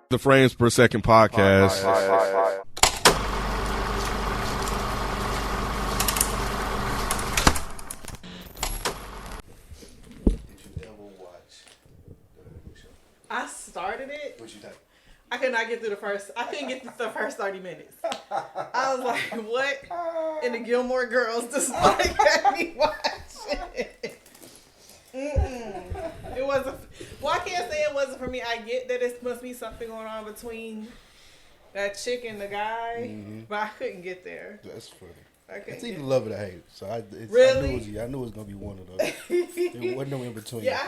The Frames Per Second podcast. I started it. What you think? I could not get through I couldn't get through the first 30 minutes. I was like, what? And the Gilmore Girls just like had me watching it. It wasn't. Well, I can't say it wasn't for me. I get that it must be something going on between that chick and the guy, but I couldn't get there. That's funny. It's either love it or hate it. So Really? I knew it was gonna be one of those. There wasn't no in between. Yeah,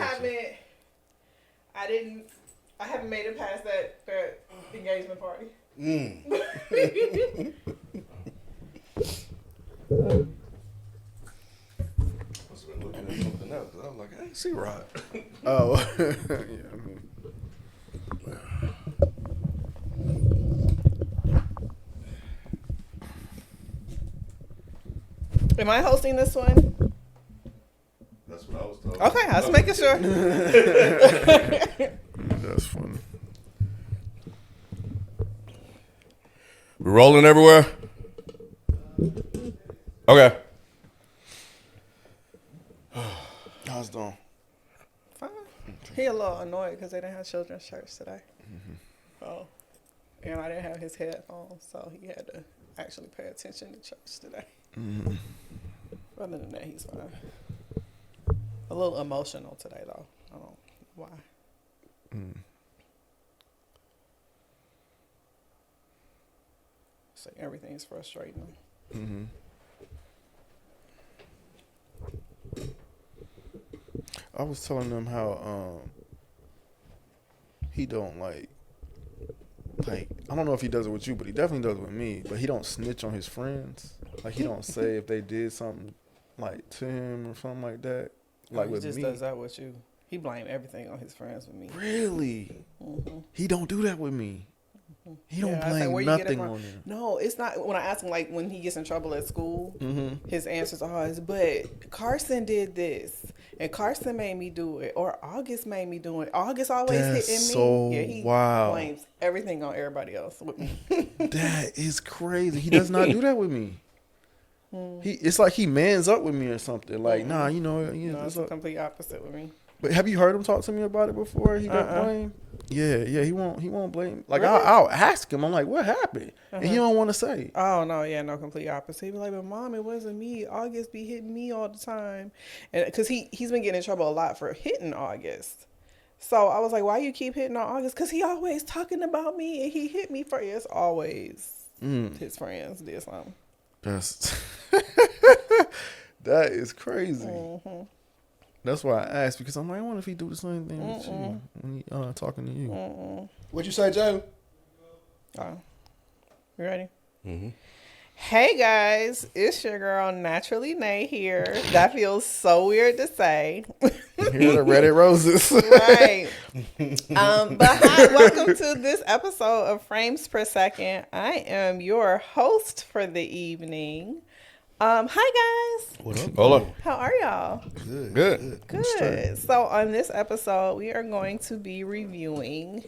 I haven't made it past that engagement party. Something else. I was like, I ain't see Rod. Oh, Am I hosting this one? That's what I was told. Okay, I was making sure. That's funny. We're rolling everywhere? Okay. How's it doing? Fine. He a little annoyed because they didn't have children's church today. Oh, and I didn't have his headphones, so he had to actually pay attention to church today. Other than that, he's fine. A little emotional today, though. I don't know why. So everything's frustrating. I was telling them how he don't like I don't know if he does it with you, but he definitely does it with me. But he don't snitch on his friends. Like he don't say if they did something like to him or something like that. Like he with just me, does that with you. He blame everything on his friends with me. really, he don't do that with me. He don't I was like, blame where you get it nothing from? on him. No, it's not. When I ask him, like, when he gets in trouble at school, his answers are always, but Carson did this, and Carson made me do it, or August made me do it. August always That's hitting me. so Yeah, he wild. blames everything on everybody else with me. That is crazy. He does not do that with me. It's like he mans up with me or something. Like, nah, No, it's it's the complete opposite with me. But have you heard him talk to me about it before? He got blame. Yeah, he won't blame. Like Really? I'll ask him. I'm like, what happened? And he don't want to say. Oh no, yeah, no, complete opposite. He be like, but mom, it wasn't me. August be hitting me all the time, and because he's been getting in trouble a lot for hitting August. So I was like, why you keep hitting on August? Because he always talking about me, and he hit me for it's always his friends did something. That's that is crazy. That's why I asked, because I'm like, I wonder if he do the same thing with you when he talking to you. What'd you say, Joe? Oh, you ready? Hey guys, it's your girl Naturally Nay here. That feels so weird to say. Here the Reddit roses. Right. But hi, welcome to this episode of Frames Per Second. I am your host for the evening. Hi guys. What up? Hola. How are y'all? Good. Good. So on this episode, we are going to be reviewing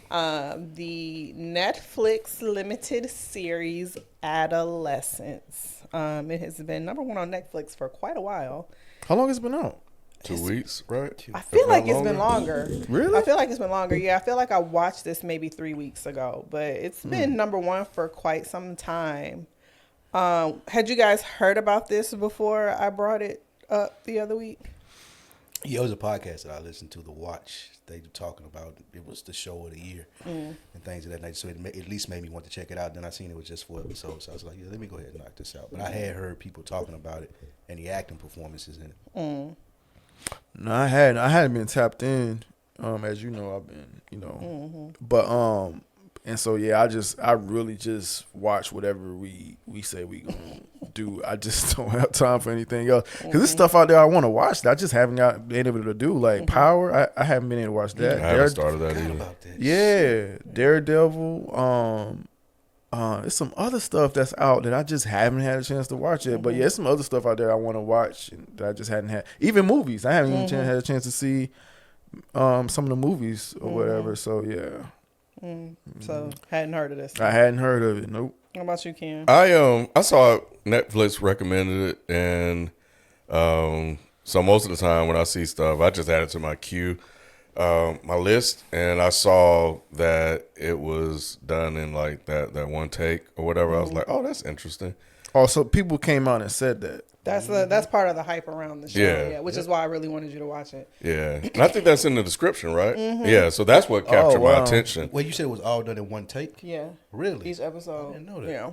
the Netflix limited series Adolescence. It has been number one on Netflix for quite a while. How long has it been out? 2 weeks, right? I feel like it's been longer. Really? I feel like it's been longer. Yeah, I feel like I watched this maybe 3 weeks ago, but it's been number one for quite some time. Had you guys heard about this before I brought it up the other week? Yeah, it was a podcast that I listened to, The Watch. They were talking about it was the show of the year and things of that nature. So it at least made me want to check it out. Then I seen it was just 4 episodes. So I was like, yeah, let me go ahead and knock this out. But I had heard people talking about it and the acting performances in it. No, I hadn't been tapped in. As you know, I've been, but and so yeah, I really just watch whatever we say we gonna do. I just don't have time for anything else because there's stuff out there I want to watch that I just haven't been able to do. Like Power, I haven't been able to watch that. I haven't started that either. About that. Yeah, Daredevil. There's some other stuff that's out that I just haven't had a chance to watch yet. But yeah, there's some other stuff out there I want to watch that I just hadn't had. Even movies, I haven't even had a chance to see some of the movies or whatever. So yeah. So hadn't heard of this. I hadn't heard of it. Nope. What about you, Ken? I saw it, Netflix recommended it, and so most of the time when I see stuff, I just add it to my queue, my list, and I saw that it was done in like that one take or whatever. I was like, oh, that's interesting. Also, people came out and said that. That's part of the hype around the show, Yeah. which is why I really wanted you to watch it. Yeah, and I think that's in the description, right? Yeah, so that's what captured my wow. attention. Well, you said it was all done in one take. Yeah, Really? each episode. I didn't know that. Yeah,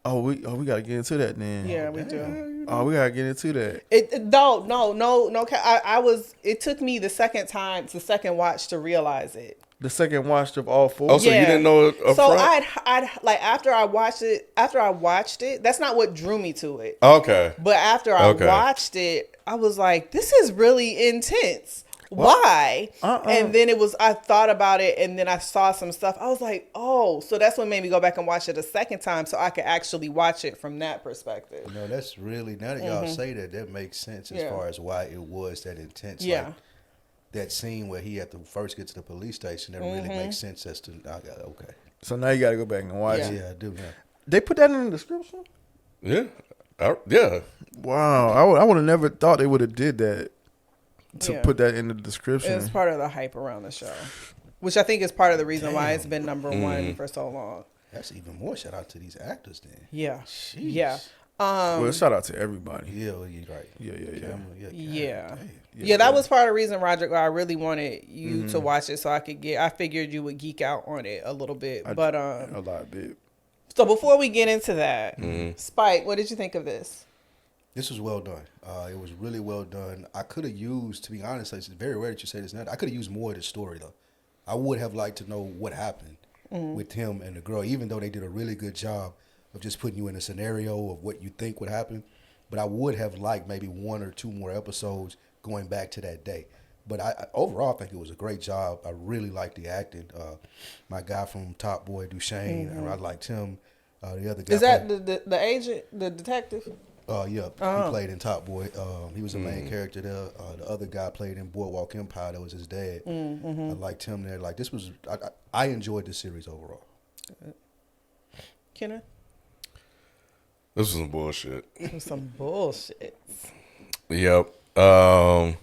Oh, we gotta get into that then. yeah, we do. Oh, we gotta get into that. No. I was. It took me the second watch to realize it. The second watch of all four. Oh, so you didn't know it up So front? I'd like after I watched it. That's not what drew me to it. Okay. But after I Okay. watched it, I was like, this is really intense. Why? And then I thought about it, and then I saw some stuff. I was like, oh, so that's what made me go back and watch it a second time so I could actually watch it from that perspective. No, that's really, now that y'all say that makes sense as Yeah. far as why it was that intense. Yeah. Like, that scene where he had to first get to the police station, that really makes sense as to, okay. So now you gotta go back and watch Yeah. it. Yeah, I do now. They put that in the description? Yeah. Yeah. Wow. I would have never thought they would have did that to Yeah. put that in the description. It's part of the hype around the show, which I think is part of the reason why it's been number one for so long. That's even more shout out to these actors then. Yeah. Jeez. Yeah. Well, shout out to everybody. Yeah, well, you're right. Yeah. Yeah. God, Yeah, that was part of the reason, Roderick, why I really wanted you to watch it so I figured you would geek out on it a little bit. A lot bit. So before we get into that, Spike, what did you think of this? This was well done. It was really well done. I could have used, to be honest, it's very rare that you say this now. I could have used more of the story though. I would have liked to know what happened with him and the girl, even though they did a really good job of just putting you in a scenario of what you think would happen. But I would have liked maybe one or two more episodes going back to that day. But I overall I think it was a great job. I really liked the acting. My guy from Top Boy, Duchesne, I liked him. The other guy. Is that the agent, the detective? He played in Top Boy. He was the main character there. The other guy played in Boardwalk Empire. That was his dad. I liked him there. Like this was, I enjoyed this series overall. Kenneth? This was some bullshit. It was some bullshit. Yep. I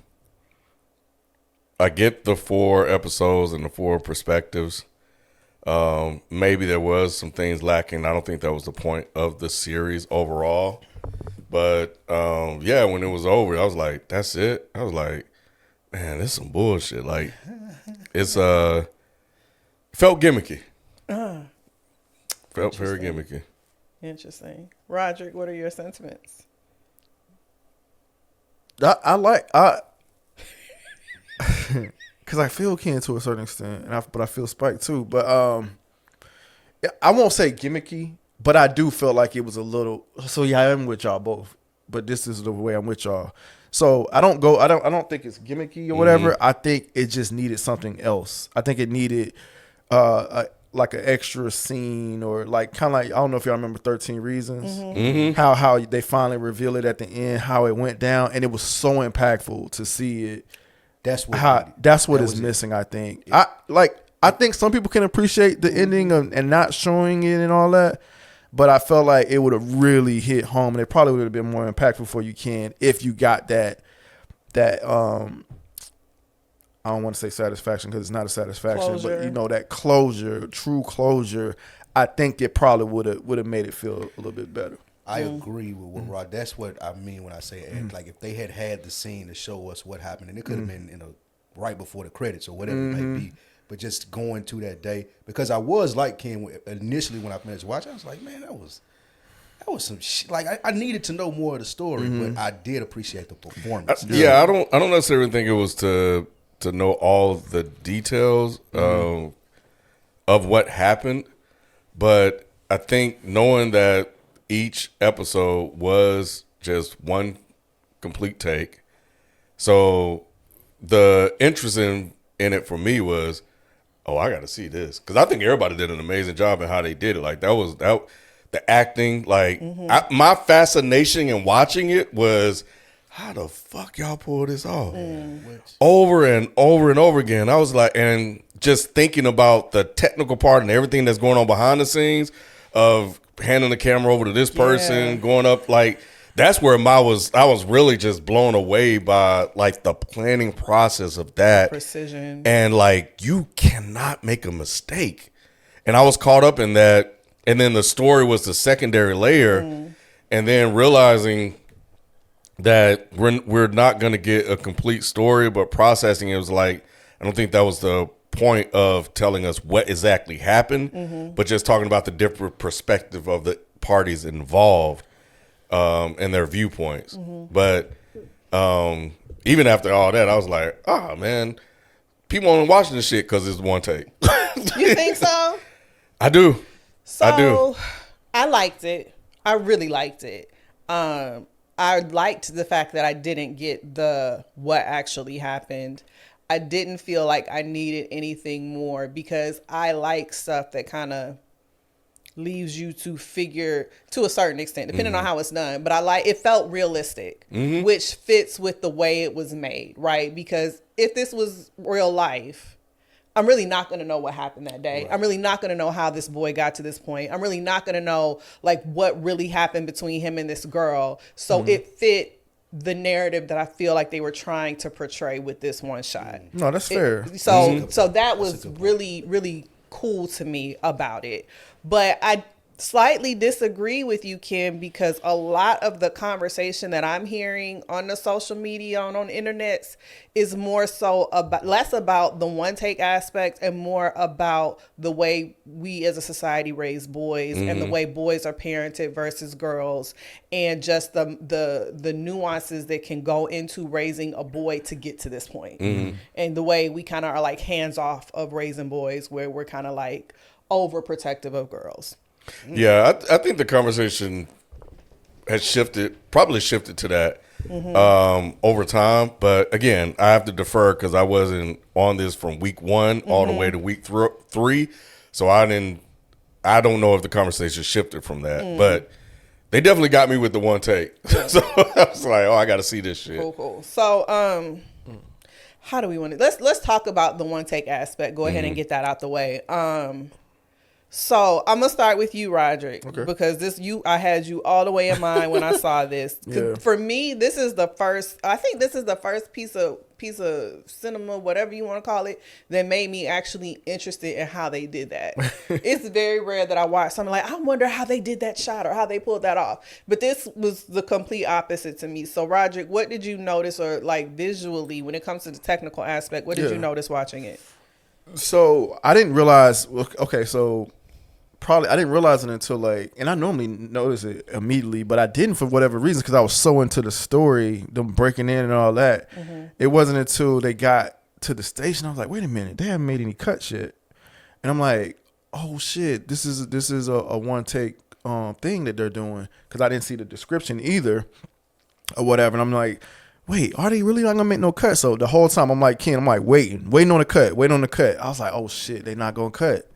get the 4 episodes and the 4 perspectives. Maybe there was some things lacking. I don't think that was the point of the series overall. But yeah, when it was over, I was like, that's it. I was like, man, this is some bullshit. Like, it's felt gimmicky. Felt very gimmicky. Interesting. Roderick, what are your sentiments? Because I feel Ken to a certain extent, but I feel Spike too. But I won't say gimmicky, but I do feel like it was a little. So yeah, I am with y'all both, but this is the way I'm with y'all. So I don't think it's gimmicky or whatever. I think it just needed something else. I think it needed like an extra scene, or like kind of like, I don't know if y'all remember 13 Reasons, how they finally reveal it at the end, how it went down, and it was so impactful to see it. That's what Is missing. I think. I think some people can appreciate the ending and not showing it and all that, but I felt like it would have really hit home, and it probably would have been more impactful for you, Ken, if you got that. I don't want to say satisfaction because it's not a satisfaction, but that closure, true closure. I think it probably would have made it feel a little bit better. I agree with Rod. That's what I mean when I say like if they had the scene to show us what happened, and it could have been right before the credits or whatever it may be, but just going to that day, because I was like Ken initially when I finished watching, I was like, man, that was some shit. Like I needed to know more of the story, but I did appreciate the performance. I don't necessarily think it was to know all the details of what happened, but I think knowing that each episode was just one complete take, so the interest in it for me was, oh, I got to see this, because I think everybody did an amazing job in how they did it. Like the acting, like my fascination in watching it was how the fuck y'all pull this off? Which, Over and over and over again. I was like, and just thinking about the technical part and everything that's going on behind the scenes of handing the camera over to this person, going up, like, that's where I was really just blown away by like the planning process of that. Precision. And like, you cannot make a mistake. And I was caught up in that. And then the story was the secondary layer. And then realizing that we're not going to get a complete story, but processing it was like, I don't think that was the point of telling us what exactly happened, but just talking about the different perspective of the parties involved. And their viewpoints. But even after all that, I was like, oh, man, people aren't watching this shit because it's one take. You think so? I do. So, I do. I liked it. I really liked it. I liked the fact that I didn't get what actually happened. I didn't feel like I needed anything more because I like stuff that kind of leaves you to figure to a certain extent, depending on how it's done. But it felt realistic, which fits with the way it was made, right? Because if this was real life, I'm really not going to know what happened that day. Right. I'm really not going to know how this boy got to this point. I'm really not going to know like what really happened between him and this girl. So it fit the narrative that I feel like they were trying to portray with this one shot. No, that's fair. So that was really, really cool to me about it. But I slightly disagree with you, Kim, because a lot of the conversation that I'm hearing on the social media and on the internets is more so about less about the one take aspect and more about the way we as a society raise boys and the way boys are parented versus girls, and just the nuances that can go into raising a boy to get to this point. And the way we kind of are like hands off of raising boys, where we're kind of like overprotective of girls. Yeah, I think the conversation has probably shifted to that over time. But again, I have to defer because I wasn't on this from week 1 all the way to week 3. So I don't know if the conversation shifted from that. But they definitely got me with the one take. So I was like, oh, I got to see this shit. Cool. So how do we want to let's talk about the one take aspect. Go ahead and get that out the way. So I'm gonna start with you, Roderick, because I had you all the way in mind when I saw this. Yeah. For me, this is the first. I think this is the first piece of cinema, whatever you want to call it, that made me actually interested in how they did that. It's very rare that I watch something like, I wonder how they did that shot or how they pulled that off. But this was the complete opposite to me. So, Roderick, what did you notice, or like visually, when it comes to the technical aspect, what did you notice watching it? So I didn't realize. Okay, so. Probably I didn't realize it until like, and I normally notice it immediately, but I didn't for whatever reason because I was so into the story, them breaking in and all that. It wasn't until they got to the station I was like, wait a minute, they haven't made any cuts yet, and I'm like, oh shit, this is a one take thing that they're doing, because I didn't see the description either or whatever, and I'm like, wait, are they really not gonna make no cut? So the whole time I'm like, Ken, I'm like waiting on the cut. I was like, oh shit, they not gonna cut.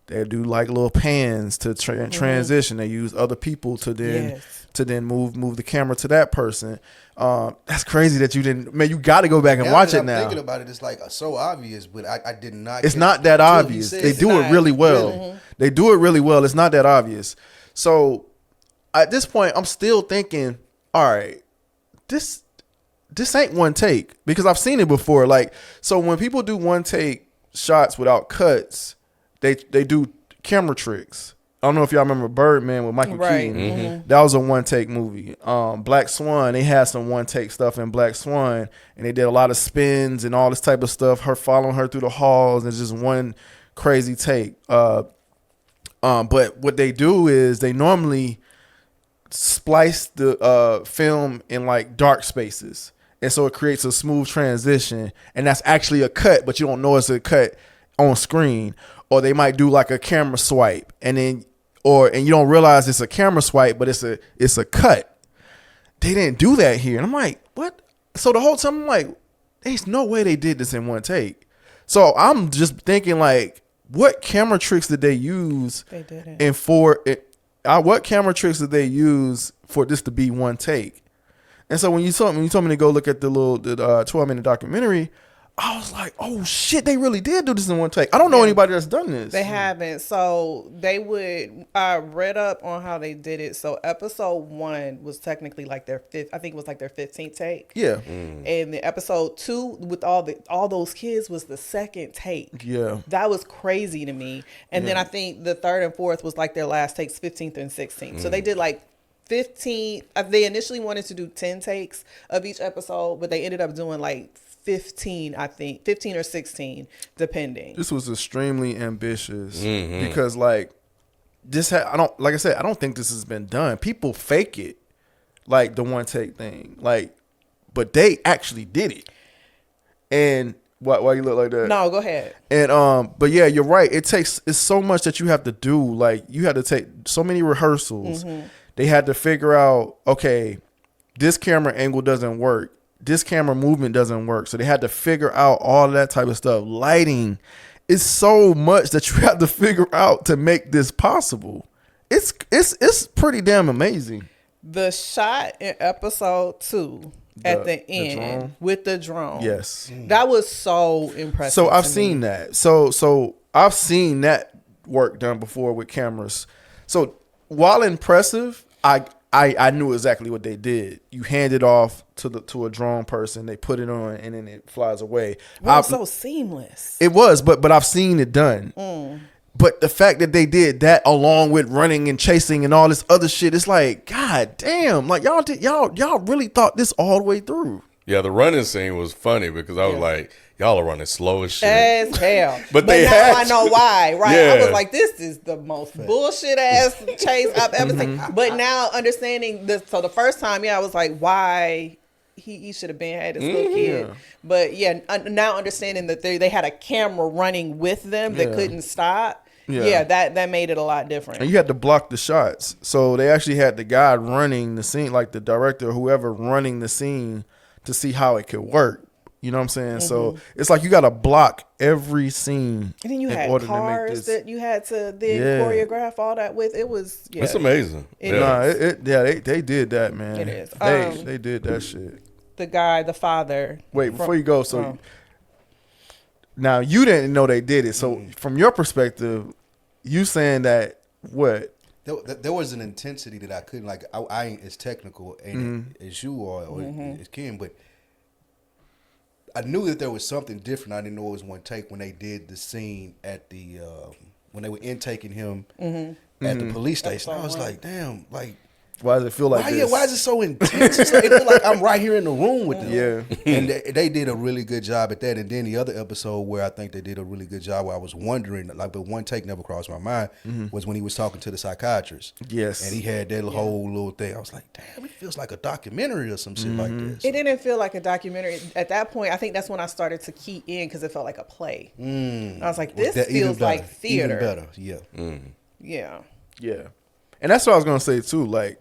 They do like little pans to transition. They use other people to then move the camera to that person. That's crazy that you didn't. Man, you got to go back and watch it now. Thinking about it, it's like so obvious, but I did not. It's not that obvious. They do it really well. They do it really well. It's not that obvious. So at this point, I'm still thinking, all right, this ain't one take, because I've seen it before. Like, so when people do one take shots without cuts, They do camera tricks. I don't know if y'all remember Birdman with Michael Keaton. That was a one-take movie. Black Swan, they had some one-take stuff in Black Swan, and they did a lot of spins and all this type of stuff, her following her through the halls, and just one crazy take. But what they do is they normally splice the film in like dark spaces, and so it creates a smooth transition, and that's actually a cut, but you don't know it's a cut on screen. Or they might do like a camera swipe, and you don't realize it's a camera swipe, but it's a cut. They didn't do that here, and I'm like, what? So the whole time I'm like, there's no way they did this in one take. So I'm just thinking like, what camera tricks did they use? They didn't. And what camera tricks did they use for this to be one take? And so when you told me to go look at the 12-minute documentary, I was like, oh shit, they really did do this in one take. I don't know anybody that's done this. They haven't. So they would. I read up on how they did it. So episode 1 was technically like their fifth. I think it was like their 15th take. Yeah. And the episode 2 with all those kids was the second take. Yeah. That was crazy to me. And then I think the 3rd and 4th was like their last takes, 15th and 16th. So they did like 15. They initially wanted to do 10 takes of each episode, but they ended up doing like 15, I think 15 or 16 depending. This was extremely ambitious because like I don't think this has been done. People fake it, like the one take thing, like, but they actually did it. And why you look like that? No, go ahead. And but yeah, you're right. It's so much that you have to do. Like you had to take so many rehearsals. They had to figure out, okay, this camera angle doesn't work. This camera movement doesn't work. So they had to figure out all that type of stuff. Lighting is so much that you have to figure out to make this possible. It's pretty damn amazing. The shot in episode 2 at the end drone? with the drone. Yes. That was so impressive. So I've to seen me. that. So I've seen that work done before with cameras. So while impressive, I knew exactly what they did. You hand it off to a drone person, they put it on, and then it flies away. It was so seamless. It was, but I've seen it done. But the fact that they did that along with running and chasing and all this other shit, it's like, god damn, like y'all really thought this all the way through. Yeah, the running scene was funny because I was like, y'all are running slow as shit. As hell. But now had I know to. why, right? Yeah. I was like, this is the most bullshit ass chase I've ever seen. But now understanding this, so the first time, I was like, why he should have had this little kid. Yeah. But now understanding that they had a camera running with them that couldn't stop. Yeah. That made it a lot different. And you had to block the shots. So they actually had the guy running the scene, like the director or whoever running the scene, to see how it could work. You know what I'm saying? So it's like you got to block every scene. And then you had cars that you had to then choreograph all that with. It was, It's amazing. They did that, man. It is. They did that shit. The father. Wait, before you go, so now you didn't know they did it. So from your perspective, you saying that what? There was an intensity that I couldn't, like, I ain't as technical as you are or as Kim, but I knew that there was something different. I didn't know it was one take when they did the scene at the when they were intaking him at the police station. I was like, damn, like, why does it feel like this? Why is it so intense? It feels like I'm right here in the room with them. Yeah. And they did a really good job at that. And then the other episode where I think they did a really good job, where I was wondering, like, but one take never crossed my mind, was when he was talking to the psychiatrist. Yes. And he had that whole little thing. I was like, damn, it feels like a documentary or some shit like this. It didn't feel like a documentary. At that point, I think that's when I started to key in because it felt like a play. I was like, this feels like theater. Even better, yeah. Yeah. Yeah. And that's what I was going to say, too. Like,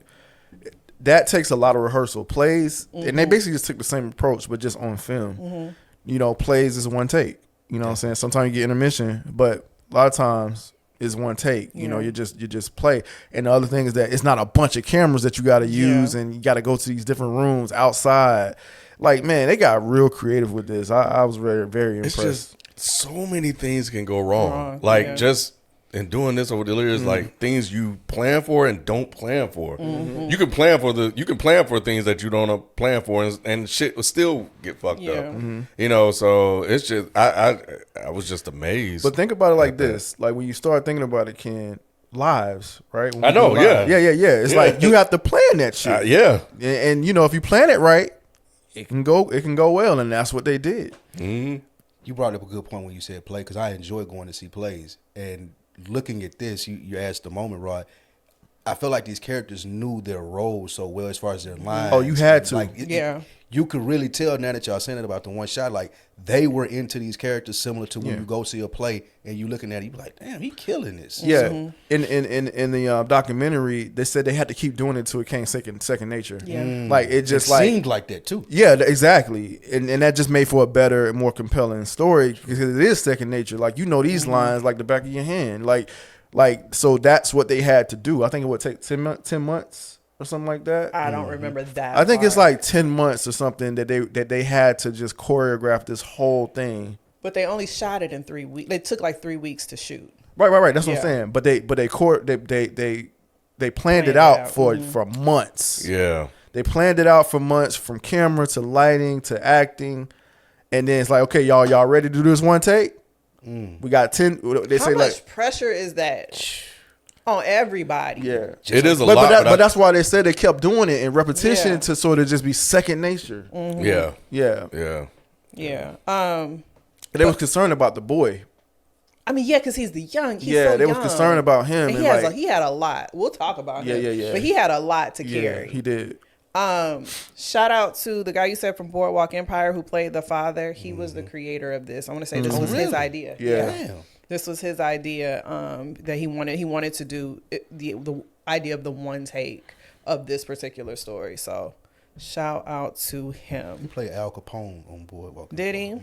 that takes a lot of rehearsal. Plays, and they basically just took the same approach, but just on film. You know, plays is one take. You know what I'm saying? Sometimes you get intermission, but a lot of times it's one take. You know, you just play. And the other thing is that it's not a bunch of cameras that you got to use, and you got to go to these different rooms outside. Like, man, they got real creative with this. I was very, very impressed. It's just so many things can go wrong. Like, just in doing this over the years, like things you plan for and don't plan for. You can plan for things that you don't plan for, and shit will still get fucked up. You know, so it's just I was just amazed. But think about it like this: like when you start thinking about it, Ken, lives, right? When I know, yeah. It's like you have to plan that shit. And you know, if you plan it right, it can go well, and that's what they did. You brought up a good point when you said play, because I enjoy going to see plays. And looking at this, you asked the moment, Rod. I feel like these characters knew their roles so well as far as their lines. Oh, you had to. Like, you could really tell now that y'all saying it about the one shot, like they were into these characters similar to when you go see a play and you looking at it, you be like, damn, he killing this. Yeah. In the documentary, they said they had to keep doing it till it came second nature. Like it just seemed like that too. Yeah, exactly. And that just made for a better, more compelling story because it is second nature. Like you know these lines like the back of your hand. Like so that's what they had to do. I think it would take 10 months or something like that. I don't remember that. I think it's part. like 10 months or something that they had to just choreograph this whole thing. But they only shot it in 3 weeks. They took like 3 weeks to shoot. Right. That's what Yeah. I'm saying. But they planned it out for months. Yeah. They planned it out for months, from camera to lighting to acting, and then it's like, okay, y'all ready to do this one take? We got 10. They How say much like pressure is that on everybody? yeah. It is a But, lot. but that's why they said they kept doing it in repetition Yeah. to sort of just be second nature. Yeah. Yeah. Yeah. They was concerned about the boy. I mean, yeah, because he's the young. He's Yeah, so they was young. concerned about him. And And he had a lot. We'll talk about him. Yeah. But he had a lot to yeah, carry. he did. Shout out to the guy you said from Boardwalk Empire who played the father. He was the creator of this. I want to say this was his idea. Yeah. Damn. This was his idea that he wanted to do the idea of the one take of this particular story. So shout out to He him. played Al Capone on Boardwalk. Did he?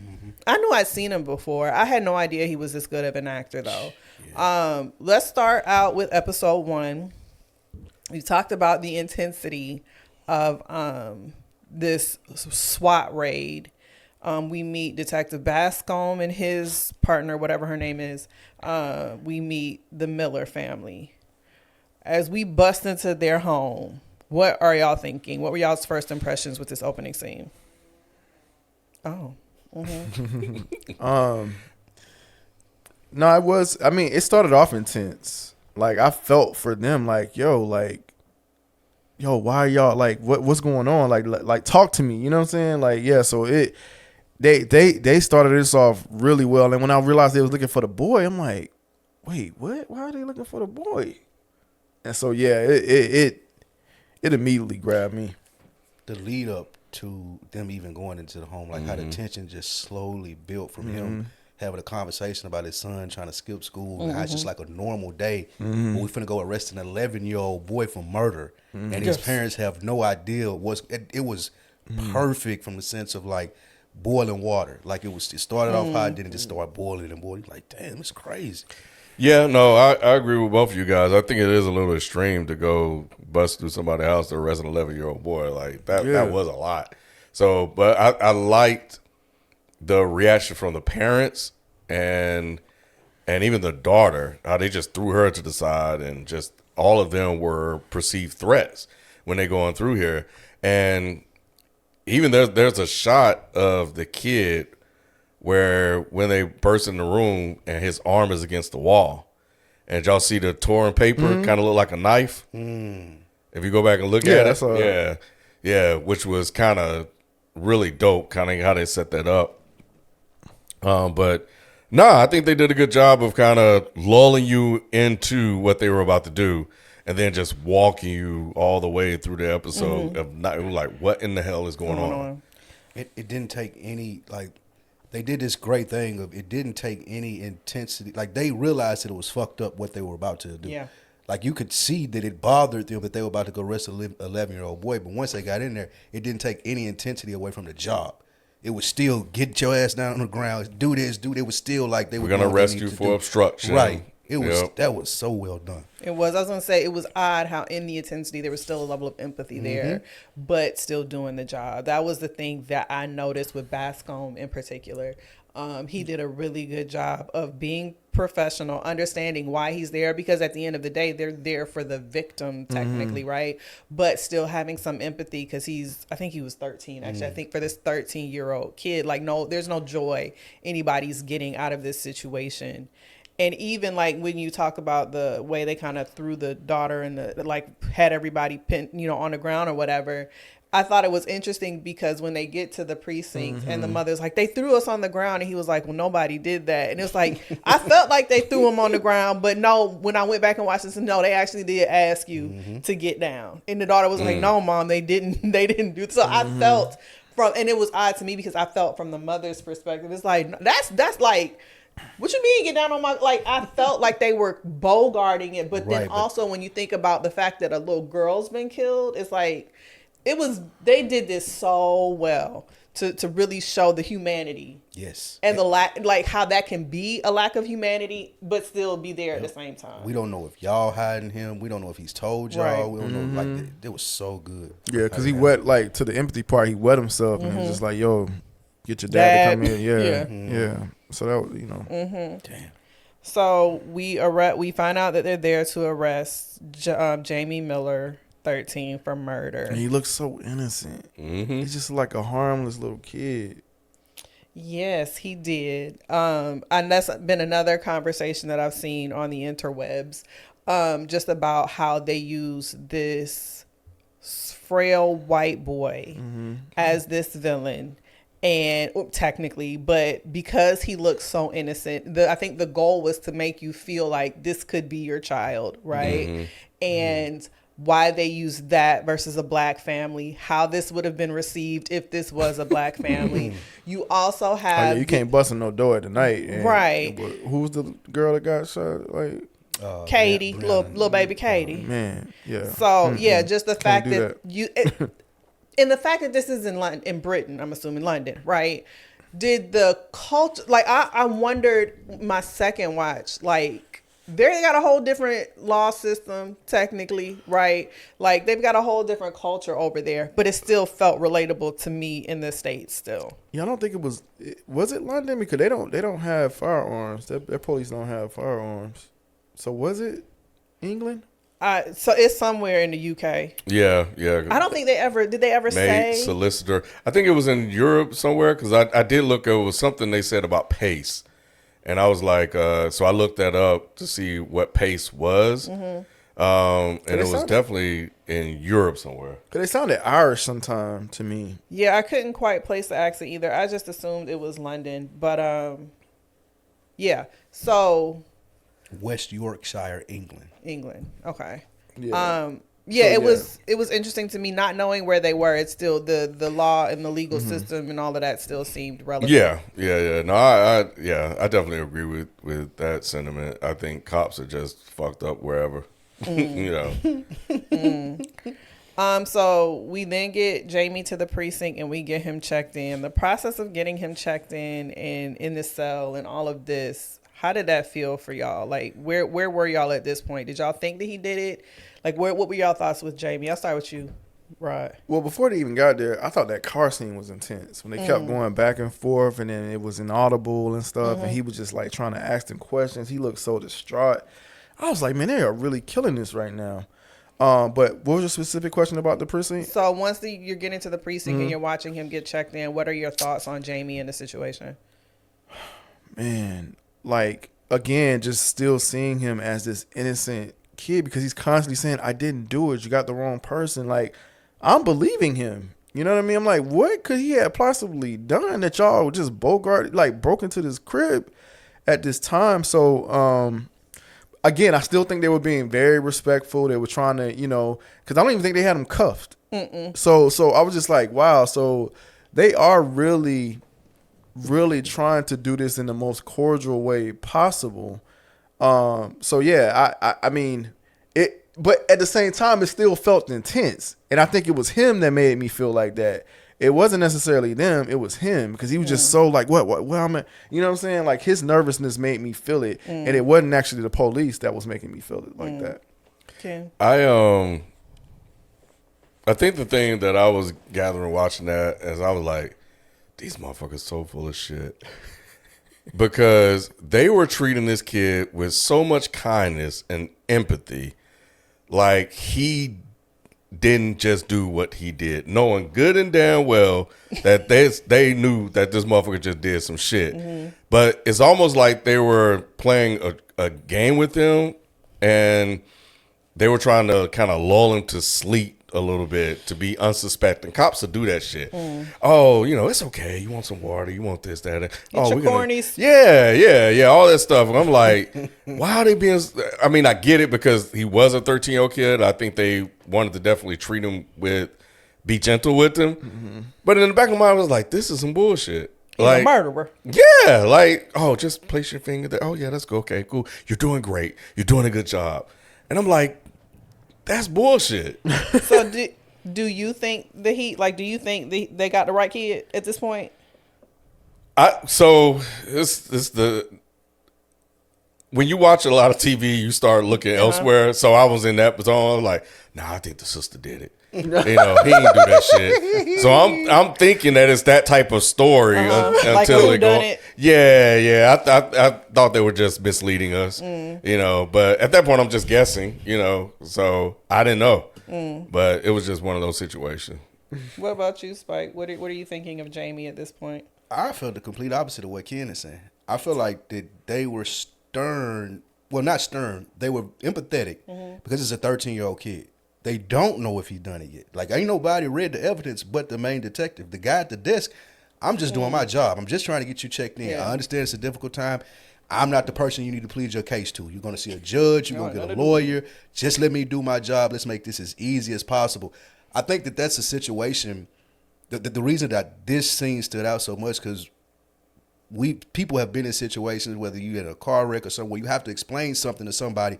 I knew I'd seen him before. I had no idea he was this good of an actor though. Yeah. Let's start out with episode 1. We talked about the intensity of this SWAT raid. We meet Detective Bascom and his partner, whatever her name is. We meet the Miller family. As we bust into their home, what are y'all thinking? What were y'all's first impressions with this opening scene? Oh. No, it was. I mean, it started off intense. Like I felt for them. Like yo, why are y'all like what's going on? Like talk to me. You know what I'm saying? Like yeah. So they started this off really well. And when I realized they was looking for the boy, I'm like, wait, what? Why are they looking for the boy? And so yeah, it immediately grabbed me. The lead up to them even going into the home, like how the tension just slowly built from him having a conversation about his son trying to skip school, and how it's just like a normal day. But we finna go arrest an 11-year-old boy for murder, and his parents have no idea it was perfect from the sense of like boiling water. Like it started off hot, then it just started boiling and boiling. Like damn, it's crazy. Yeah, no, I agree with both of you guys. I think it is a little extreme to go bust through somebody's house to arrest an 11-year-old boy. Like that was a lot. So, but I liked the reaction from the parents and even the daughter, how they just threw her to the side, and just all of them were perceived threats when they going through here. And even there's a shot of the kid where when they burst in the room and his arm is against the wall, and y'all see the torn paper kind of look like a knife. If you go back and look at it, which was kind of really dope, kind of how they set that up. But I think they did a good job of kind of lulling you into what they were about to do, and then just walking you all the way through the episode of not like what in the hell is going on. It didn't take any like. They did this great thing of it didn't take any intensity. Like they realized that it was fucked up what they were about to do. Yeah. Like you could see that it bothered them that they were about to go arrest an 11-year-old boy. But once they got in there, it didn't take any intensity away from the job. It was still get your ass down on the ground, do this, do. It was still like they were going to arrest you for obstruction. Right. It was that was so well done. It was. I was going to say it was odd how in the intensity there was still a level of empathy there, but still doing the job. That was the thing that I noticed with Bascom in particular. He did a really good job of being professional, understanding why he's there, because at the end of the day, they're there for the victim technically, right? But still having some empathy, because I think he was 13 actually. I think for this 13-year-old kid, like there's no joy anybody's getting out of this situation. And even like when you talk about the way they kind of threw the daughter and had everybody pinned, on the ground or whatever, I thought it was interesting because when they get to the precinct and the mother's like, they threw us on the ground, and he was like, well, nobody did that. And it's like, I felt like they threw him on the ground, but no, when I went back and watched this, no, they actually did ask you to get down. And the daughter was like, no, mom, they didn't do it. So I felt and it was odd to me because I felt from the mother's perspective, it's like, that's like, what you mean get down on my, like, I felt like they were bogarting it. But then also when you think about the fact that a little girl's been killed, it's like, they did this so well to really show the humanity. Yes. And the lack, like how that can be a lack of humanity, but still be there at the same time. We don't know if y'all hiding him. We don't know if he's told y'all. Right. We don't know. Like, it was so good. Yeah, because he wet, like, to the empathy part, he wet himself. And it was just like, yo, get your dad to come in. Yeah. So that was, you know. Damn. So we find out that they're there to arrest Jamie Miller, 13, for murder. And he looks so innocent. He's just like a harmless little kid. Yes, he did. And that's been another conversation that I've seen on the interwebs, just about how they use this frail white boy as this villain. And technically, but because he looks so innocent, I think the goal was to make you feel like this could be your child, right? And why they use that versus a black family, how this would have been received if this was a black family. You also have you can't bust in no door at the night, right? Who was the girl that got shot? Like Katie, little baby Katie. Man, yeah. So yeah, just the fact that you. And the fact that this is in Britain, I'm assuming London, right? Did the culture, like, I wondered my second watch, like, they got a whole different law system, technically, right? Like, they've got a whole different culture over there, but it still felt relatable to me in the States still. Yeah, I don't think was it London? Because they don't have firearms. Their police don't have firearms. So was it England? So it's somewhere in the UK. Yeah. I don't think they ever say solicitor. I think it was in Europe somewhere because I did look. It was something they said about pace, and I was like, so I looked that up to see what pace was, and it was definitely in Europe somewhere. Cause they sounded Irish sometime to me. Yeah, I couldn't quite place the accent either. I just assumed it was London, but yeah. So. West Yorkshire, England. Okay. Yeah. It was interesting to me not knowing where they were. It's still the law and the legal system and all of that still seemed relevant. Yeah. No, I definitely agree with that sentiment. I think cops are just fucked up wherever. You know. So we then get Jamie to the precinct and we get him checked in. The process of getting him checked in and in the cell and all of this, how did that feel for y'all? Like, where were y'all at this point? Did y'all think that he did it? Like, what were y'all thoughts with Jamie? I'll start with you, Rod. Well, before they even got there, I thought that car scene was intense. When they kept going back and forth, and then it was inaudible and stuff, and he was just, like, trying to ask them questions. He looked so distraught. I was like, man, they are really killing this right now. But what was your specific question about the precinct? So once you're getting to the precinct and you're watching him get checked in, what are your thoughts on Jamie and the situation? Man, like, again, just still seeing him as this innocent kid because he's constantly saying, I didn't do it. You got the wrong person. Like, I'm believing him. You know what I mean? I'm like, what could he have possibly done that y'all just broke into this crib at this time? So, again, I still think they were being very respectful. They were trying to, because I don't even think they had him cuffed. So I was just like, wow. So they are really trying to do this in the most cordial way possible. So yeah, I mean it, but at the same time, it still felt intense. And I think it was him that made me feel like that. It wasn't necessarily them. It was him because he was just so like, what, I'm at, you know what I'm saying? Like his nervousness made me feel it. And it wasn't actually the police that was making me feel it like that. Okay. I think the thing that I was gathering watching that as I was like, these motherfuckers so full of shit. Because they were treating this kid with so much kindness and empathy. Like he didn't just do what he did. Knowing good and damn well that they knew that this motherfucker just did some shit. But it's almost like they were playing a game with him and they were trying to kind of lull him to sleep a little bit to be unsuspecting. Cops will do that shit. Oh, it's okay. You want some water? You want this, that? Get your cornies. Yeah, all that stuff. And I'm like, why are they being? I mean, I get it because he was a 13-year-old kid. I think they wanted to definitely treat him be gentle with him. But in the back of my mind, I was like, this is some bullshit. He's a murderer. Yeah, like, oh, just place your finger there. Oh yeah, let's go. Okay, cool. You're doing great. You're doing a good job. And I'm like, that's bullshit. So Do you think do you think they got the right kid at this point? So it's the when you watch a lot of TV, you start looking elsewhere. So I was in that zone. Like, nah, I think the sister did it. He didn't do that shit. So I'm thinking that it's that type of story until like it done go. it. Yeah. I thought they were just misleading us. But at that point, I'm just guessing. So I didn't know. But it was just one of those situations. What about you, Spike? What are you thinking of Jamie at this point? I felt the complete opposite of what Ken is saying. I feel like that they were stern. Well, not stern. They were empathetic because it's a 13-year-old kid. They don't know if he done it yet. Like, ain't nobody read the evidence but the main detective. The guy at the desk, I'm just doing my job. I'm just trying to get you checked in. Yeah. I understand it's a difficult time. I'm not the person you need to plead your case to. You're going to see a judge. You're going to get a lawyer. Just let me do my job. Let's make this as easy as possible. I think that that's a situation. The reason that this scene stood out so much because people have been in situations, whether you're in a car wreck or somewhere, you have to explain something to somebody.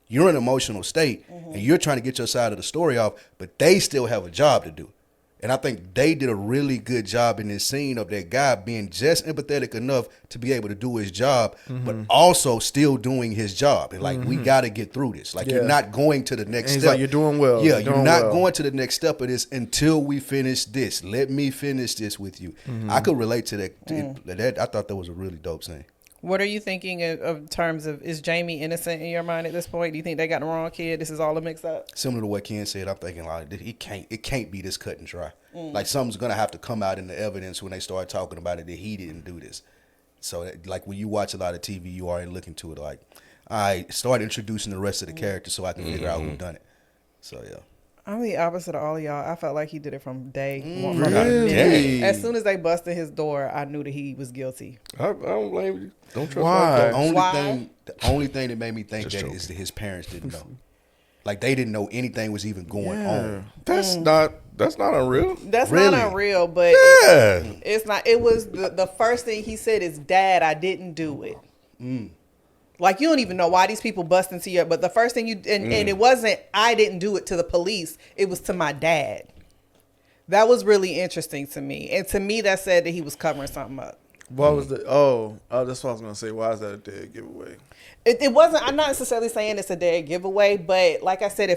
You're in an emotional state, and you're trying to get your side of the story off, but they still have a job to do. And I think they did a really good job in this scene of that guy being just empathetic enough to be able to do his job, but also still doing his job. And like, we got to get through this. Like, you're not going to the next And he's step. like, you're doing well. Yeah, you're not going to the next step of this until we finish this. Let me finish this with you. I could relate to that. I thought that was a really dope scene. What are you thinking of terms of, is Jamie innocent in your mind at this point? Do you think they got the wrong kid? This is all a mix up? Similar to what Ken said, I'm thinking like it can't be this cut and dry. Like, something's gonna have to come out in the evidence when they start talking about it that he didn't do this. So like when you watch a lot of TV, you are looking to it like, I start introducing the rest of the characters so I can figure out who done it. So yeah. I'm the opposite of all of y'all. I felt like he did it from day one. Really? As soon as they busted his door, I knew that he was guilty. I don't blame you. Don't trust Why? The only thing that made me think that is that his parents didn't know. Like, they didn't know anything was even going on. That's not unreal. That's Really? not unreal, but it's not. It was the first thing he said is, "Dad, I didn't do it." Like, you don't even know why these people bust into your. But the first thing and it wasn't, I didn't do it to the police. It was to my dad. That was really interesting to me, and to me that said that he was covering something up. What was the? Oh, that's what I was gonna say. Why is that a dead giveaway? It wasn't. I'm not necessarily saying it's a dead giveaway, but like I said,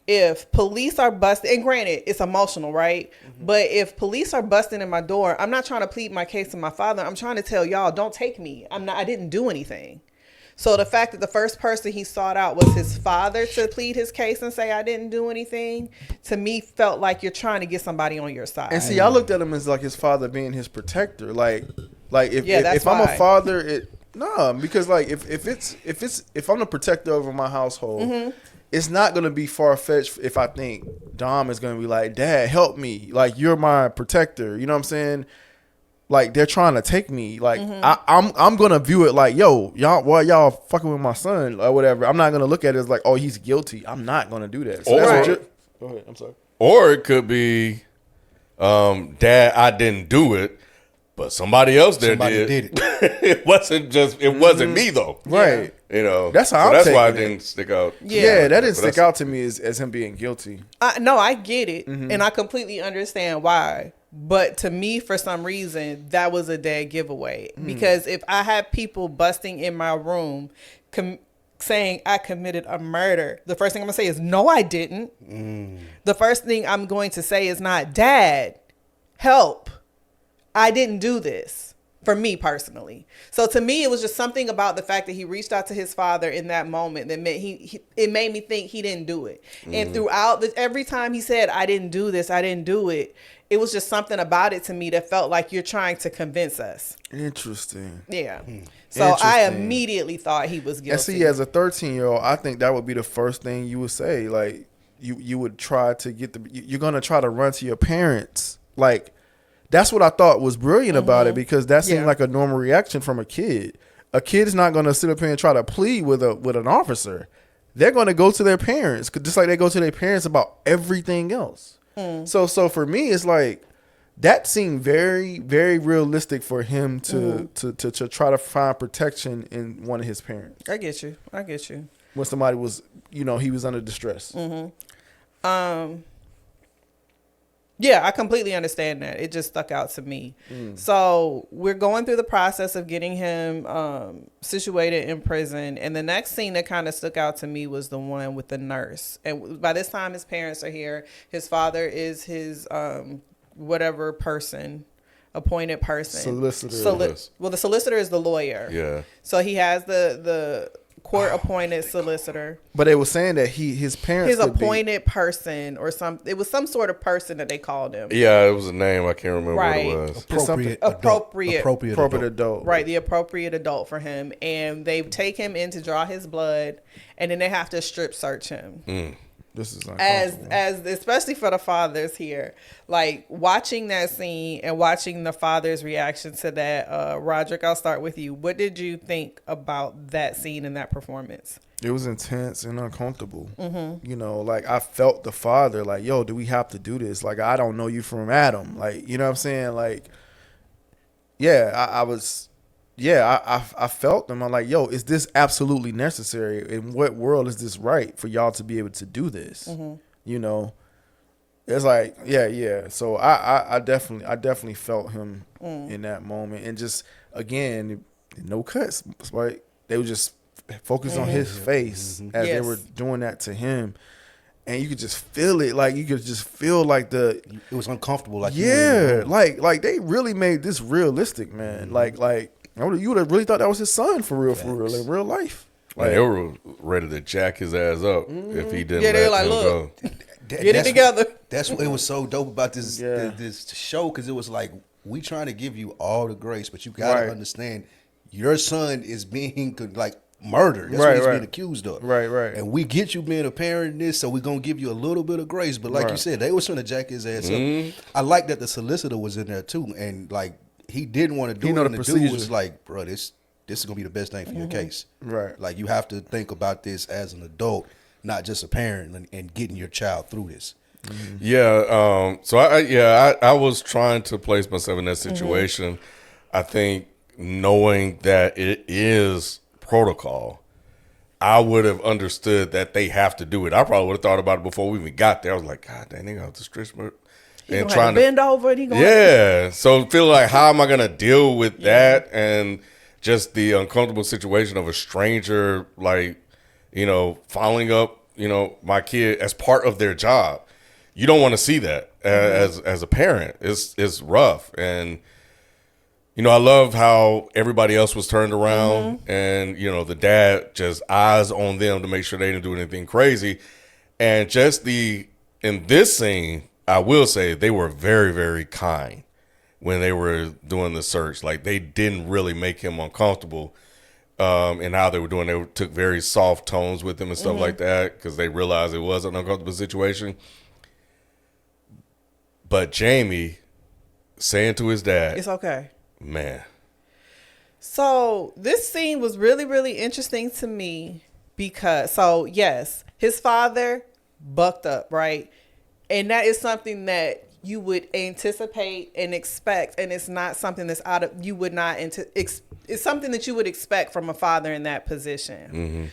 if police are busting, and granted, it's emotional, right? But if police are busting in my door, I'm not trying to plead my case to my father. I'm trying to tell y'all, don't take me. I didn't do anything. So the fact that the first person he sought out was his father to plead his case and say I didn't do anything, to me felt like you're trying to get somebody on your side. And see, I looked at him as like his father being his protector. Like if that's I'm a why. father, because like if I'm the protector over my household, it's not gonna be far fetched if I think Dom is gonna be like, Dad, help me. Like, you're my protector. You know what I'm saying? Like, they're trying to take me. Like, I'm gonna view it like, yo, y'all fucking with my son or whatever. I'm not gonna look at it as like, oh, he's guilty. I'm not gonna do that. So go ahead. I'm sorry. Or it could be, Dad, I didn't do it, but somebody else did it. It wasn't me though. Right. That's how I'm that's why it taking it. didn't stick out. Yeah, that didn't stick out to me as him being guilty. No, I get it, and I completely understand why. But to me, for some reason, that was a dead giveaway. Because if I have people busting in my room saying I committed a murder, the first thing I'm going to say is, no, I didn't. The first thing I'm going to say is not, Dad, help. I didn't do this. For me personally. So to me, it was just something about the fact that he reached out to his father in that moment that meant it made me think he didn't do it. And throughout every time he said, I didn't do this, I didn't do it, it was just something about it to me that felt like you're trying to convince us. Interesting. Yeah. So I immediately thought he was guilty. And see, as a 13-year-old, I think that would be the first thing you would say. Like, you would try to get you're going to try to run to your parents. Like, that's what I thought was brilliant about it, because that seemed like a normal reaction from a kid. A kid is not going to sit up here and try to plead with an officer. They're going to go to their parents, just like they go to their parents about everything else. So for me, it's like that seemed very, very realistic for him to try to find protection in one of his parents. I get you. When somebody was, he was under distress. Yeah, I completely understand that. It just stuck out to me. So we're going through the process of getting him situated in prison. And the next scene that kind of stuck out to me was the one with the nurse. And by this time, his parents are here. His father is his whatever person, appointed person. Solicitor. Well, the solicitor is the lawyer. Yeah. So he has the court appointed solicitor. But they were saying that his parents His could be- appointed person or it was some sort of person that they called him. Yeah, it was a name. I can't remember Right. what it was. Appropriate appropriate adult. Right, the appropriate adult for him. And they take him in to draw his blood, and then they have to strip search him. This is As uncomfortable. especially for the fathers here, like watching that scene and watching the father's reaction to that. Roderick, I'll start with you. What did you think about that scene and that performance? It was intense and uncomfortable. You know, like I felt the father like, yo, do we have to do this? Like, I don't know you from Adam. Like, you know what I'm saying? Like, I felt them. I'm like, yo, is this absolutely necessary? In what world is this right for y'all to be able to do this? You know, it's like, yeah. So I definitely felt him in that moment. And just, again, no cuts, right? They were just focused on his face as they were doing that to him. And you could just feel it. Like, you could just feel like it was uncomfortable. Like, like they really made this realistic, man. Like you would have really thought that was his son for real, in real life. Like, they were ready to jack his ass up if he didn't they were let like, him look, go. get it together. That's what it was so dope about this Yeah. this show, because it was like, we trying to give you all the grace, but you gotta understand your son is being like murdered. That's what he's being accused of. Right. And we get you being a parent in this, so we're gonna give you a little bit of grace. But like you said, they was trying to jack his ass up. I like that the solicitor was in there too, and like he didn't want to do He it. know And the the dude procedure. was like, bro, this is gonna be the best thing for your case. Right. Like, you have to think about this as an adult, not just a parent, and getting your child through this. Yeah. So I was trying to place myself in that situation. I think knowing that it is protocol, I would have understood that they have to do it. I probably would have thought about it before we even got there. I was like, God dang, they got to stretch my And trying to bend over, and he going. Yeah. So feel like, how am I gonna deal with that and just the uncomfortable situation of a stranger, like, you know, following up, you know, my kid as part of their job. You don't want to see that as a parent. It's rough. And you know, I love how everybody else was turned around and, you know, the dad just eyes on them to make sure they didn't do anything crazy. And just in this scene, I will say they were very, very kind when they were doing the search. Like, they didn't really make him uncomfortable in how they were doing. They took very soft tones with him and stuff like that because they realized it was an uncomfortable situation. But Jamie saying to his dad, It's okay. man. So this scene was really, really interesting to me because, so yes, his father bucked up, right? And that is something that you would anticipate and expect, and it's not something that's it's something that you would expect from a father in that position.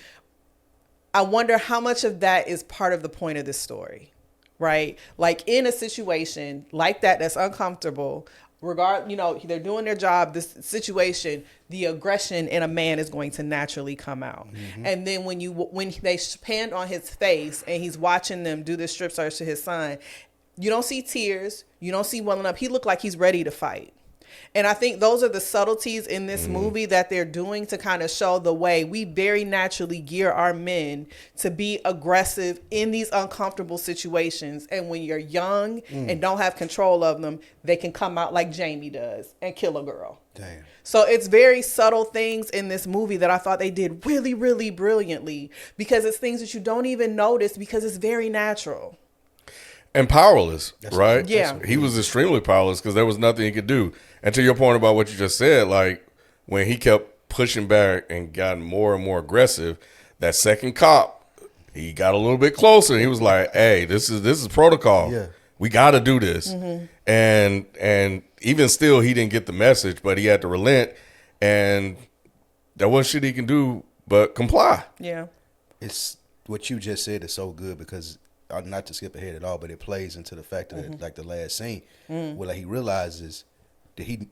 I wonder how much of that is part of the point of this story, right? Like, in a situation like that that's uncomfortable, you know, they're doing their job, this situation, the aggression in a man is going to naturally come out. And then when they pan on his face and he's watching them do this strip search to his son, you don't see tears, you don't see welling up. He looked like he's ready to fight. And I think those are the subtleties in this movie that they're doing to kind of show the way we very naturally gear our men to be aggressive in these uncomfortable situations. And when you're young and don't have control of them, they can come out like Jamie does and kill a girl. Damn. So it's very subtle things in this movie that I thought they did really, really brilliantly, because it's things that you don't even notice because it's very natural. And powerless, right? Yeah. He was extremely powerless because there was nothing he could do. And to your point about what you just said, like, when he kept pushing back and got more and more aggressive, that second cop, he got a little bit closer. He was like, hey, this is protocol. Yeah. We got to do this. And even still, he didn't get the message, but he had to relent. And there wasn't shit he can do but comply. Yeah. It's what you just said is so good, because not to skip ahead at all, but it plays into the fact that like the last scene where like he realizes that he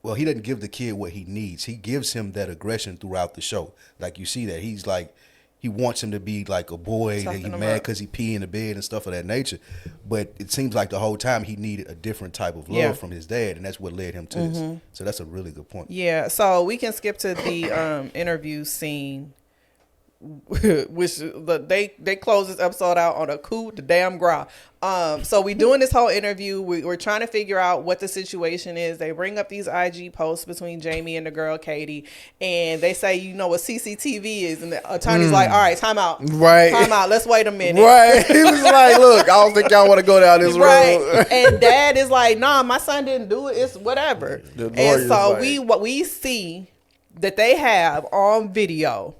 doesn't give the kid what he needs. He gives him that aggression throughout the show. Like you see that he's like, he wants him to be like a boy, that he's mad because he pee in the bed and stuff of that nature. But it seems like the whole time he needed a different type of love from his dad, and that's what led him to this. So that's a really good point. Yeah, so we can skip to the interview scene, which they close this episode out on a coup de damn gras. So we doing this whole interview. We're trying to figure out what the situation is. They bring up these IG posts between Jamie and the girl Katie, and they say, you know what CCTV is, and the attorney's like, all right, time out, time out. Let's wait a minute. Right. He was like, look, I don't think y'all want to go down this road. And dad is like, nah, my son didn't do it. It's whatever. And so like, we see that they have on video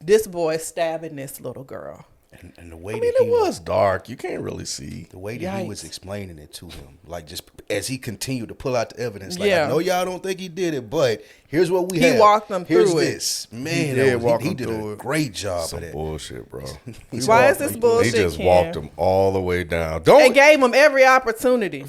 this boy stabbing this little girl. And the way it was dark. You can't really see. The way that he was explaining it to him, like just as he continued to pull out the evidence, like I know y'all don't think he did it, but here's what we have. He walked them through it. This. Man, he did a great job of that. Bullshit, bro. Why is this bullshit? He just walked him all the way down. And gave him every opportunity.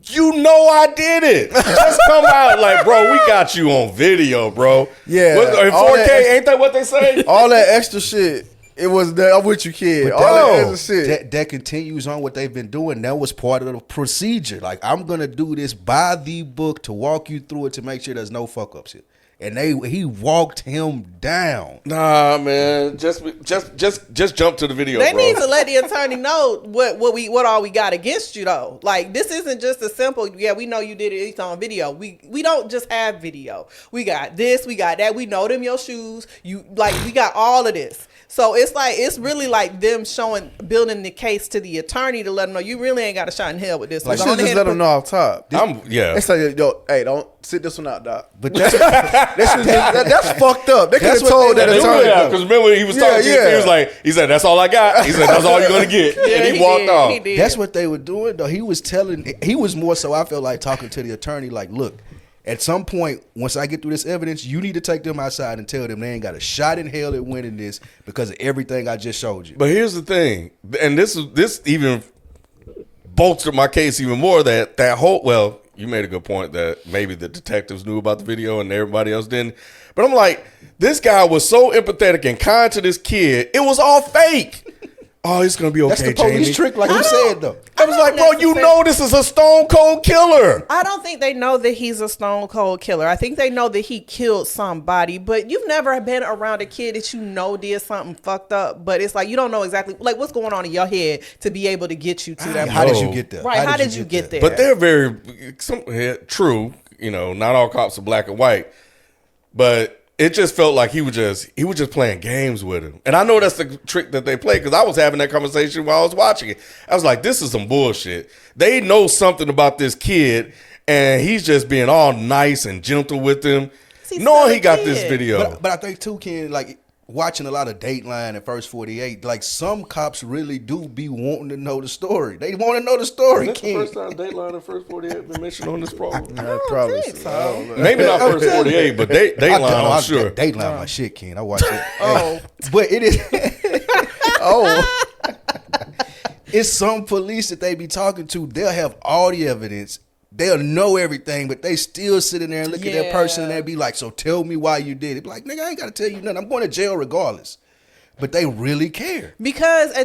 You know I did it. Just come out like, bro, we got you on video, bro. Yeah. In 4K, ain't that what they say? All that extra shit. It was there. I'm with you, kid. All that extra shit. That continues on what they've been doing. That was part of the procedure. Like, I'm going to do this by the book to walk you through it to make sure there's no fuck ups here. And he walked him down. Nah, man. Just jump to the video. They bro. need to let the attorney know what all we got against you though. Like, this isn't just a simple, we know you did it, it's on video. We don't just have video. We got this, we got that. We know them your shoes. We got all of this. So it's really like them building the case to the attorney to let them know you really ain't got a shot in hell with this. Like, should just let them know off top. They say, yo, hey, don't sit this one out, doc. But that's fucked up. They could have told that attorney. Because remember he was talking to you, he said, that's all I got. He said, that's all you're gonna get. And he walked off. That's what they were doing though. He was more so, I felt like, talking to the attorney like, look, at some point, once I get through this evidence, you need to take them outside and tell them they ain't got a shot in hell at winning this because of everything I just showed you. But here's the thing, and this even bolstered my case even more, that whole, well, you made a good point that maybe the detectives knew about the video and everybody else didn't. But I'm like, this guy was so empathetic and kind to this kid. It was all fake. Oh, it's going to be okay, That's the police Jamie. trick, like you said, though. I was like, bro, you know this is a stone cold killer. I don't think they know that he's a stone cold killer. I think they know that he killed somebody, but you've never been around a kid that you know did something fucked up, but it's like you don't know exactly like what's going on in your head to be able to get you to that. How did you get there? Right, how did you get there? But they're very true. You know, not all cops are black and white, but it just felt like he was just playing games with him. And I know that's the trick that they play because I was having that conversation while I was watching it. I was like, this is some bullshit. They know something about this kid, and he's just being all nice and gentle with him, knowing he got this video. But I think, too, Ken, like, watching a lot of Dateline and First 48, like, some cops really do be wanting to know the story. They want to know the story, Ken. Is this the first time Dateline and First 48 been mentioned on this program? I don't think so. Maybe not First 48, but Dateline, I'm sure. Dateline, my shit, Ken. I watch it. But it is. It's some police that they be talking to. They'll have all the evidence. They'll know everything, but they still sit in there and look at that person and they be like, so tell me why you did it. Be like, nigga, I ain't got to tell you nothing. I'm going to jail regardless. But they really care. Because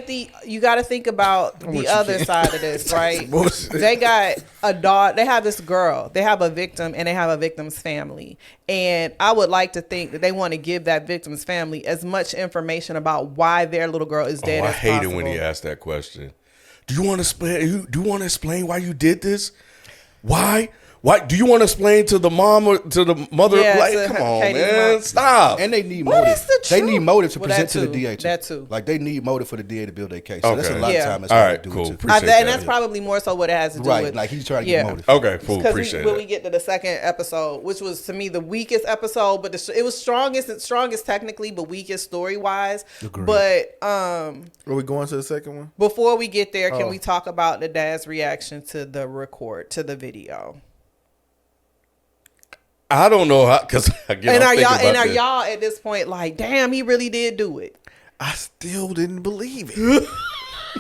you got to think about the other side of this, right? They got a dog. They have this girl. They have a victim and they have a victim's family. And I would like to think that they want to give that victim's family as much information about why their little girl is dead as possible. I hate it when he asked that question. Do you want to explain why you did this? Why? Do you want to explain to the mom or to the mother? Yeah, come on, man. Mom. Stop. And they need what motive. Is the truth? They need motive to present to the DA. That too. Like, they need motive for the DA to build their case. Okay. So that's a lot of time. That's all what right, they do cool. Too. Appreciate And that's probably more so what it has to do with. Right, like he's trying to get motive. Okay, cool. Appreciate it. When we get to the second episode, which was to me the weakest episode, but it was strongest technically, but weakest story wise. But are we going to the second one? Before we get there, can we talk about the dad's reaction to the video? I don't know how, because again, are y'all at this point like, damn, he really did do it? I still didn't believe it.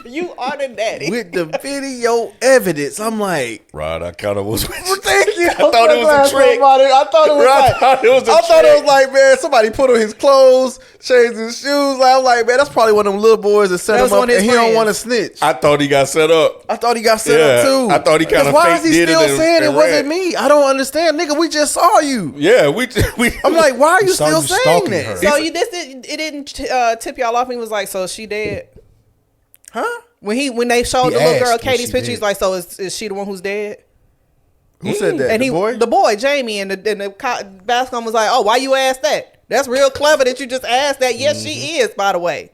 You are the daddy. with the video evidence. I'm like, Rod, I kind of was. well, thank you. I thought it was a trick. I thought it was I like, thought it was a I thought it trick. was like, man, somebody put on his clothes, changed his shoes. Like, I'm like, man, that's probably one of them little boys that set That was him up one of and his he don't friends. want to snitch. I thought he got set up. I thought he got set Yeah, up too. I thought he kinda Why fake is he did it still and- saying it and wasn't ran. me? I don't understand, nigga. We just saw you. Yeah, we. I'm like, why are you saw still you saying stalking that? her. So it didn't tip y'all off. And he was like, so is she dead? Huh? When they showed He the little asked, girl was Katie's she picture, dead? he's like, so is she the one who's dead? Who said that? And the boy? Jamie, and the Bascom was like, oh, why you asked that? That's real clever that you just asked that. Yes, she is, by the way.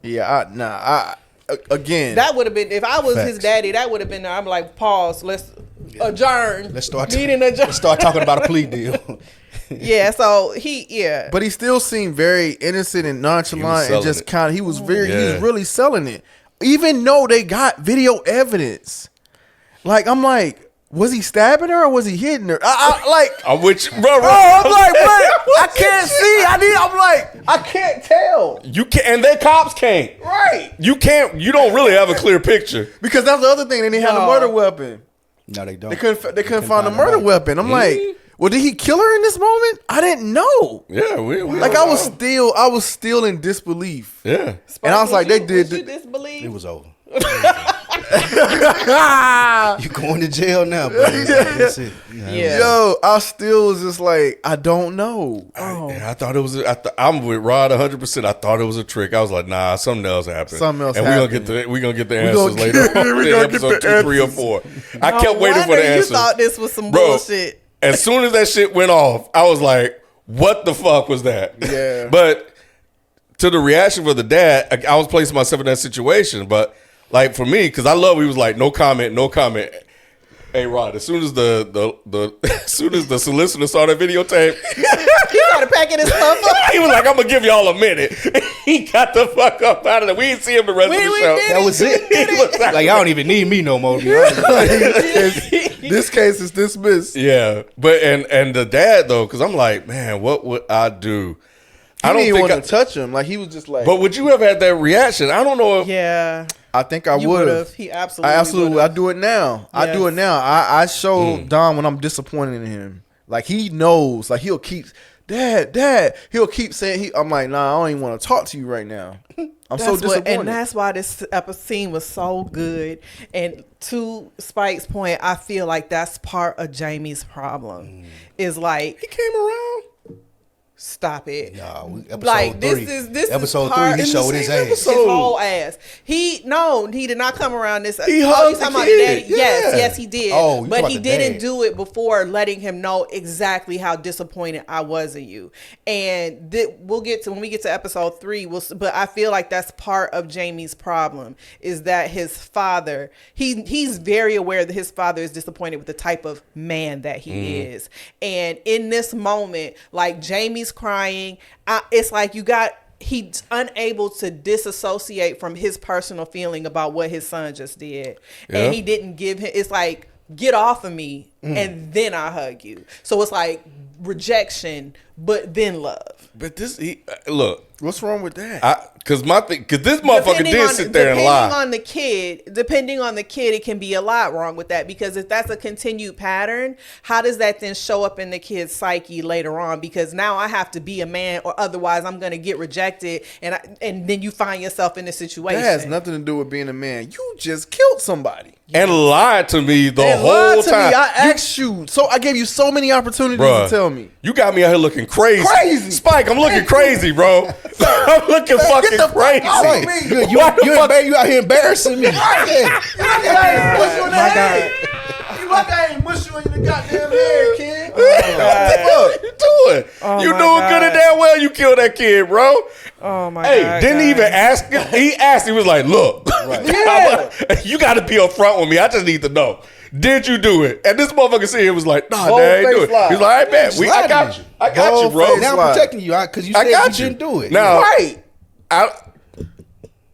Yeah, again. That would have been, if I was his Facts. daddy, that would have been, I'm like, pause, let's adjourn. Let's start. Meeting adjourn. Let's start talking about a plea deal. Yeah, so But he still seemed very innocent and nonchalant and selling just it. kind of, he was Yeah. really selling it. Even though they got video evidence. Like, I'm like, was he stabbing her or was he hitting her? I'm with you, bro. I'm like, what? I can't see. I'm like, I can't tell. You can't, and they cops can't. Right. You can't. You don't really have a clear picture. Because that's the other thing. They didn't have the No. murder weapon. No, they don't. They couldn't find the murder weapon. I'm like, well, did he kill her in this moment? I didn't know. Yeah, we Like, don't I was still in disbelief. know. Yeah. And I was like, they did. Would you disbelieve? It was over. You going to jail now, buddy. That's it. Yeah. Yo, I still was just like, I don't know. I thought it was. I'm with Rod 100%. I thought it was a trick. I was like, nah, something else happened. Something else and happened. we gonna get the We answers gonna later. get- on we in gonna get episode the 2, 3, or answers. 4. I No kept waiting for wonder the answers. You thought this was some Bro, bullshit. As soon as that shit went off, I was like, what the fuck was that? Yeah. But to the reaction for the dad, I was placing myself in that situation. But like for me, because I love, he was like, no comment, no comment. Hey Rod, as soon as as soon as the solicitor saw that videotape, He started packing his stuff up. he was like, I'm gonna give y'all a minute. He got the fuck up out of there. We didn't see him the rest of the show. That was it. He was Like, y'all don't even need me no more. To be honest. This case is dismissed. Yeah, but and the dad though, because I'm like, man, what would I do? I I didn't don't even think. want to touch him. Like, he was just like, But would you have had that reaction? I don't know if. Yeah, I think I you would would have. have. He absolutely. I absolutely. would've. I do it now. I do Yes. it now. I show Don when I'm disappointed in him. Like, he knows. Like, he'll keep, Dad. He'll keep saying, I'm like, nah, I don't even want to talk to you right now. I'm so disappointed. And that's why this scene was so good. And to Spike's point, I feel like that's part of Jamie's problem. Is like, He came around. stop it. Nah, episode Like 3. this episode is part 3, he showed his ass. his whole ass. He did not come around this. He you hugged talking the about kid, the daddy? Yes, yeah. yes, he did. Oh, you but talking he about the didn't dad. do it before letting him know exactly how disappointed I was in you. And we'll get to when we get to episode 3. But I feel like that's part of Jamie's problem is that his father. He's very aware that his father is disappointed with the type of man that he is. And in this moment, like Jamie's crying. It's like he's unable to disassociate from his personal feeling about what his son just did. Yeah. And he didn't give him, it's like, get off of me and then I hug you. So it's like rejection, but then love. But look, What's wrong with that? because this motherfucker did sit there and lie. Depending on the kid, it can be a lot wrong with that because if that's a continued pattern, how does that then show up in the kid's psyche later on? Because now I have to be a man or otherwise I'm going to get rejected and then you find yourself in this situation. That has nothing to do with being a man. You just killed somebody. And lied to me the And whole lied to time. me. I asked you. So I gave you so many opportunities Bruh, to tell me. You got me out here looking crazy. Crazy. Spike, I'm looking crazy, bro. I'm looking fucking the fuck crazy. off Right. me. You out here embarrassing me. My God. You like I ain't mush you in your goddamn head, kid. What you doing? Oh You my doing good God. and damn well you killed that kid, bro. Oh my Hey, God. didn't even ask him. He asked, he was like, look, Yeah. you got to be upfront with me. I just need to know. Did you do it? And this motherfucker said, was like, nah, Bold Dad, I ain't do face it. lie. He's like, I bet. Just I lied to got me. you. I got you, Bold bro. face Now lie. I'm protecting you because you I said got you you. didn't do it. Now, Right.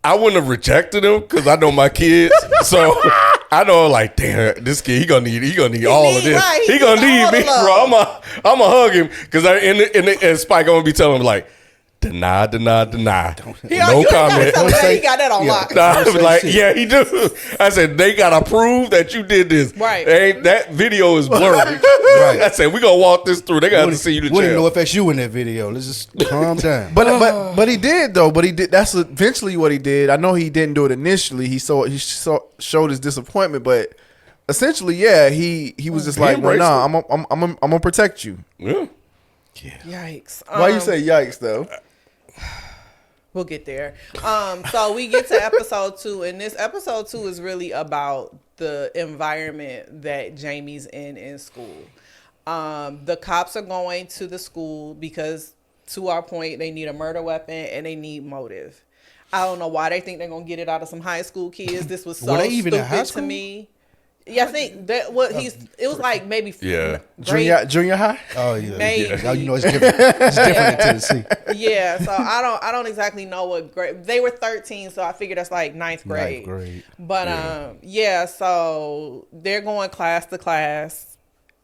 I wouldn't have rejected him because I know my kids. So I know, like, damn, this kid, he gonna need all of need- this. right, He he gonna need need all me, the love. bro. I'm gonna hug him because and Spike, I'm gonna be telling him like, Deny. He No already comment. Got he got that on lock. Nah, like, yeah, he do. I said, they gotta prove that you did this. Right. That video is blurry. Right. I said, we gonna walk this through. They gotta see you to We didn't know jail. if that's you in that video. Let's just calm down. But he did though. But he did. That's eventually what he did. I know he didn't do it initially. He showed his disappointment, but essentially, yeah, he was just He like, well, embraced nah, I'm gonna protect you. Yeah. Yikes. Why you say yikes though? We'll get there. So we get to episode 2, and this episode 2 is really about the environment that Jamie's in school. The cops are going to the school because, to our point, they need a murder weapon and they need motive. I don't know why they think they're gonna get it out of some high school kids. This was so Were they even in high stupid to school? me. Yeah, I think that it was like maybe Yeah. Junior high. Oh yeah, Maybe. yeah. Now you know it's different. It's different in Tennessee. Yeah, so I don't exactly know what grade they were. 13, so I figured that's like ninth grade. But yeah, so they're going class to class.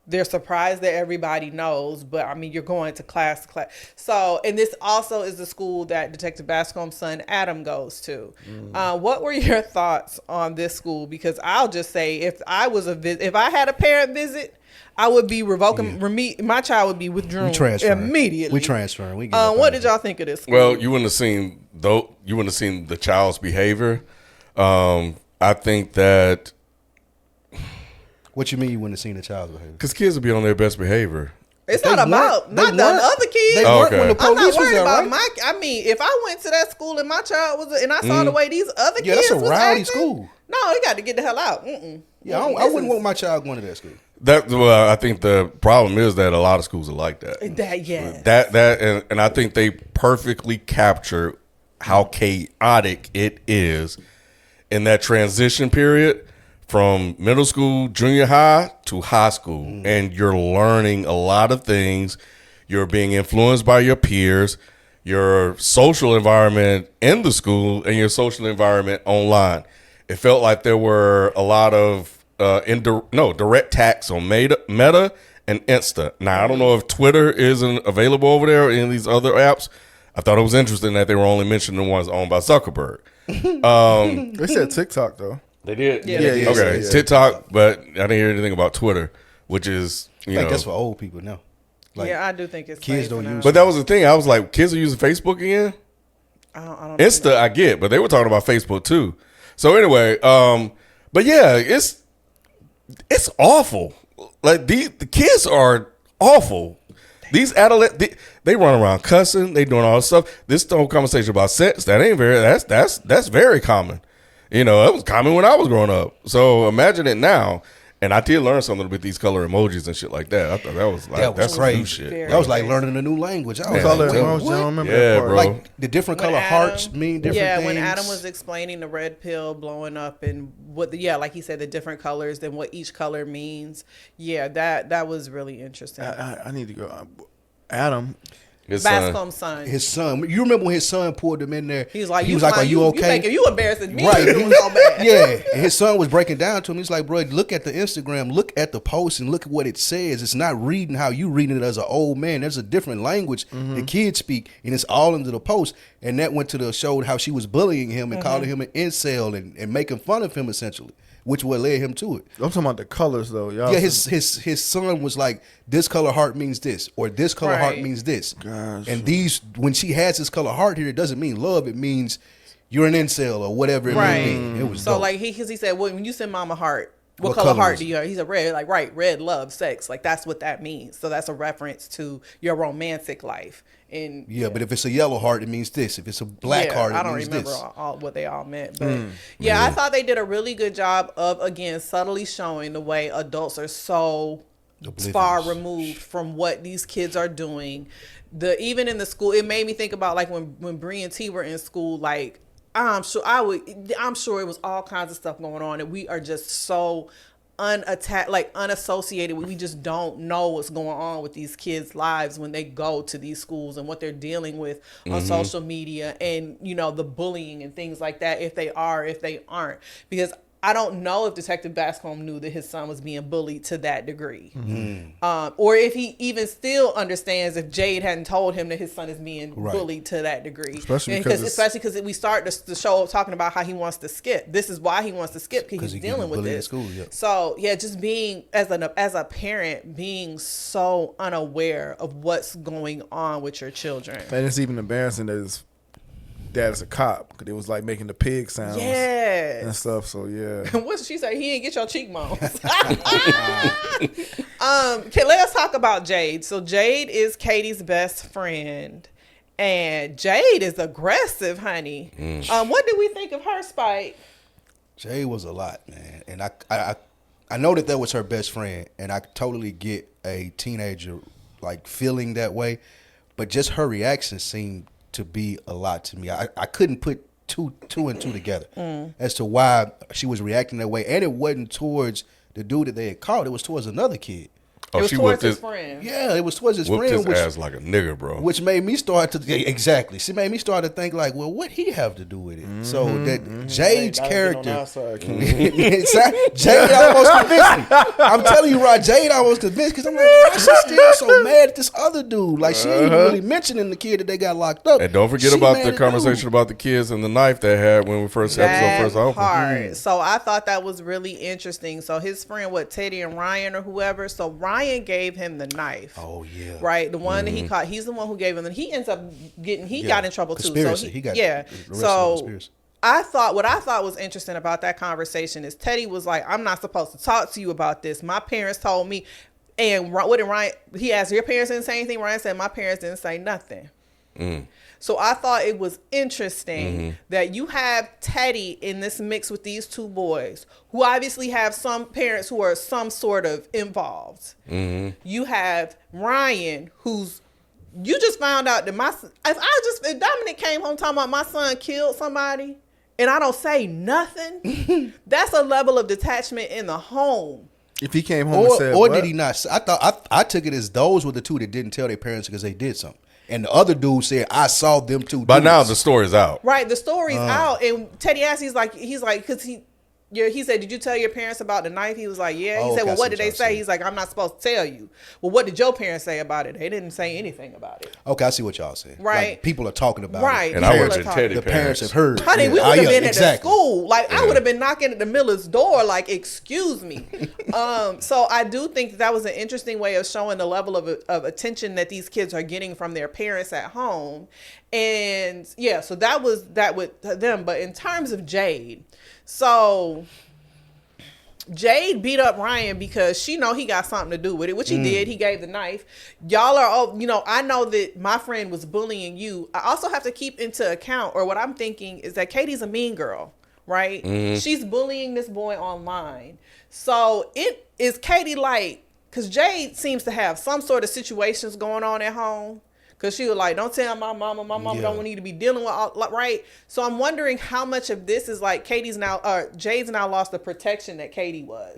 They're surprised that everybody knows, but I mean, you're going to class to class. So, and this also is the school that Detective Bascom's son Adam goes to. What were your thoughts on this school? Because I'll just say, if I had a parent visit, I would be revoking. My child would be withdrawn immediately. We transferring. What did y'all think of this school? Well, you wouldn't have seen the child's behavior. I think that What you mean you wouldn't have seen the child's behavior? because kids will be on their best behavior. It's not about the other kids. They Oh, weren't okay. when the I'm not police was worried there, about right? I mean, if I went to that school and my child was, and I saw the way these other Yeah, kids that's a was rowdy acting, school. No, they got to get the hell out. Yeah, I wouldn't want my child going to that school. I think the problem is that a lot of schools are like that. Yeah. And I think they perfectly capture how chaotic it is in that transition period from middle school, junior high to high school. And you're learning a lot of things. You're being influenced by your peers, your social environment in the school, and your social environment online. It felt like there were a lot of direct attacks on Meta and Insta. Now, I don't know if Twitter isn't available over there or any of these other apps. I thought it was interesting that they were only mentioning the ones owned by Zuckerberg. They said TikTok though. They did? Yeah, Yeah. Okay, TikTok, but I didn't hear anything about Twitter, which is, I think that's for old people now. Like, yeah, I do think it's kids safe don't now. use But that was the thing. I was like, kids are using Facebook again? I don't Insta, I get, but they were talking about Facebook too. So anyway, but yeah, it's awful. Like the kids are awful. These they run around cussing. They doing all this stuff. This whole conversation about sex, that's very common. You know, that was common when I was growing up. So imagine it now. And I did learn something with these color emojis and shit like that. I thought that was like that's crazy. new shit. That was like learning a new language. I was Color like, emoji. what? I don't remember Yeah, that part. bro. Like the different color hearts mean different things. Yeah, when Adam was explaining the red pill blowing up and like he said, the different colors and what each color means. Yeah, that was really interesting. I need to go. Adam. His son. Bascom's son. His son. You remember when his son pulled him in there? He was like, "Are you okay?" You embarrassing me. Right. You so bad. Yeah. And his son was breaking down to him. He's like, bro, look at the Instagram, look at the post, and look at what it says. It's not reading how you reading it as an old man. There's a different language that kids speak, and it's all into the post. And that went to the showed how she was bullying him and calling him an incel and making fun of him essentially, which what led him to it. I'm talking about the colors though. Y'all Yeah, his son was like, this color heart means this, or this color heart means this. Gosh. And these, when she has this color heart here, it doesn't mean love. It means you're an incel or whatever it may mean. It was so dope. like he said, well, when you send mom a heart, what What color color heart is do you have? He said red. Like, right, red, love, sex. Like that's what that means. So that's a reference to your romantic life. And yeah, but if it's a yellow heart, it means this. If it's a black heart, it I don't means remember this. all what they all meant, but I thought they did a really good job of again subtly showing the way adults are so far removed from what these kids are doing. Even in the school, it made me think about like when Bree and T were in school. Like I'm sure it was all kinds of stuff going on, and we are just so unassociated. We just don't know what's going on with these kids' lives when they go to these schools and what they're dealing with on social media and the bullying and things like that, if they are, if they aren't. Because I don't know if Detective Bascom knew that his son was being bullied to that degree. Or if he even still understands if Jade hadn't told him that his son is being bullied to that degree. Especially because we start the show talking about how he wants to skip. This is why he wants to skip, because he's dealing with this. School, So yeah, just being as a parent, being so unaware of what's going on with your children. And it's even embarrassing that his dad is a cop, because it was like making the pig sounds and stuff. So yeah. What she say? He didn't get your cheekbones. Okay, let's talk about Jade. So Jade is Katie's best friend, and Jade is aggressive, honey. What did we think of her, Spike? Jade was a lot, man, and I know that was her best friend, and I totally get a teenager like feeling that way, but just her reaction seemed to be a lot to me. I couldn't put two and two together as to why she was reacting that way, and it wasn't towards the dude that they had caught. It was towards another kid. It was towards his friend. Yeah, it was towards his whooped friend. His ass like a nigga, bro. Which made me start to exactly. She made me start to think like, well, what he have to do with it? So that Jade's character, Jade almost convinced me. I'm telling you, right, Jade almost convinced, because I'm like, why is she still so mad at this other dude? Like she ain't even really mentioning the kid that they got locked up. And don't forget about the conversation about the kids and the knife they had when we first opened. So I thought that was really interesting. So his friend, Teddy and Ryan or whoever. So Ryan gave him the knife. Oh yeah, right. The one that he caught. He's the one who gave him. And he ends up getting. He got in trouble conspiracy. too. So he got So what I thought was interesting about that conversation is Teddy was like, "I'm not supposed to talk to you about this. My parents told me." And what did Ryan? He asked, "Your parents didn't say anything?" Ryan said, "My parents didn't say nothing." So I thought it was interesting that you have Teddy in this mix with these two boys who obviously have some parents who are some sort of involved. You have Ryan, who's, you just found out that if Dominic came home talking about my son killed somebody and I don't say nothing, that's a level of detachment in the home. If he came home and said, or did he not? I took it as those were the two that didn't tell their parents because they did something. And the other dude said, I saw them two dudes. By now, the story's out. Right, the story's out. And Teddy asked, he's like, because he said, did you tell your parents about the knife? He was like, yeah. He said, well, what did they say? He's like, I'm not supposed to tell you. Well, what did your parents say about it? They didn't say anything about it. Okay, I see what y'all saying. Right. Like, people are talking about it. And I went to Teddy the parents have heard. Honey, we would have been at the school. Like, I would have been knocking at the Miller's door like, excuse me. So I do think that was an interesting way of showing the level of attention that these kids are getting from their parents at home. And yeah, so that was that with them. But in terms of Jade, so Jade beat up Ryan because she know he got something to do with it, which he did. He gave the knife. Y'all are, I know that my friend was bullying you. I also have to keep into account, or what I'm thinking is that Katie's a mean girl, right? She's bullying this boy online. So it is Katie like, because Jade seems to have some sort of situations going on at home. Because she was like, don't tell my mama. My mama don't need to be dealing with all, right? So I'm wondering how much of this is like Jade's now lost the protection that Katie was.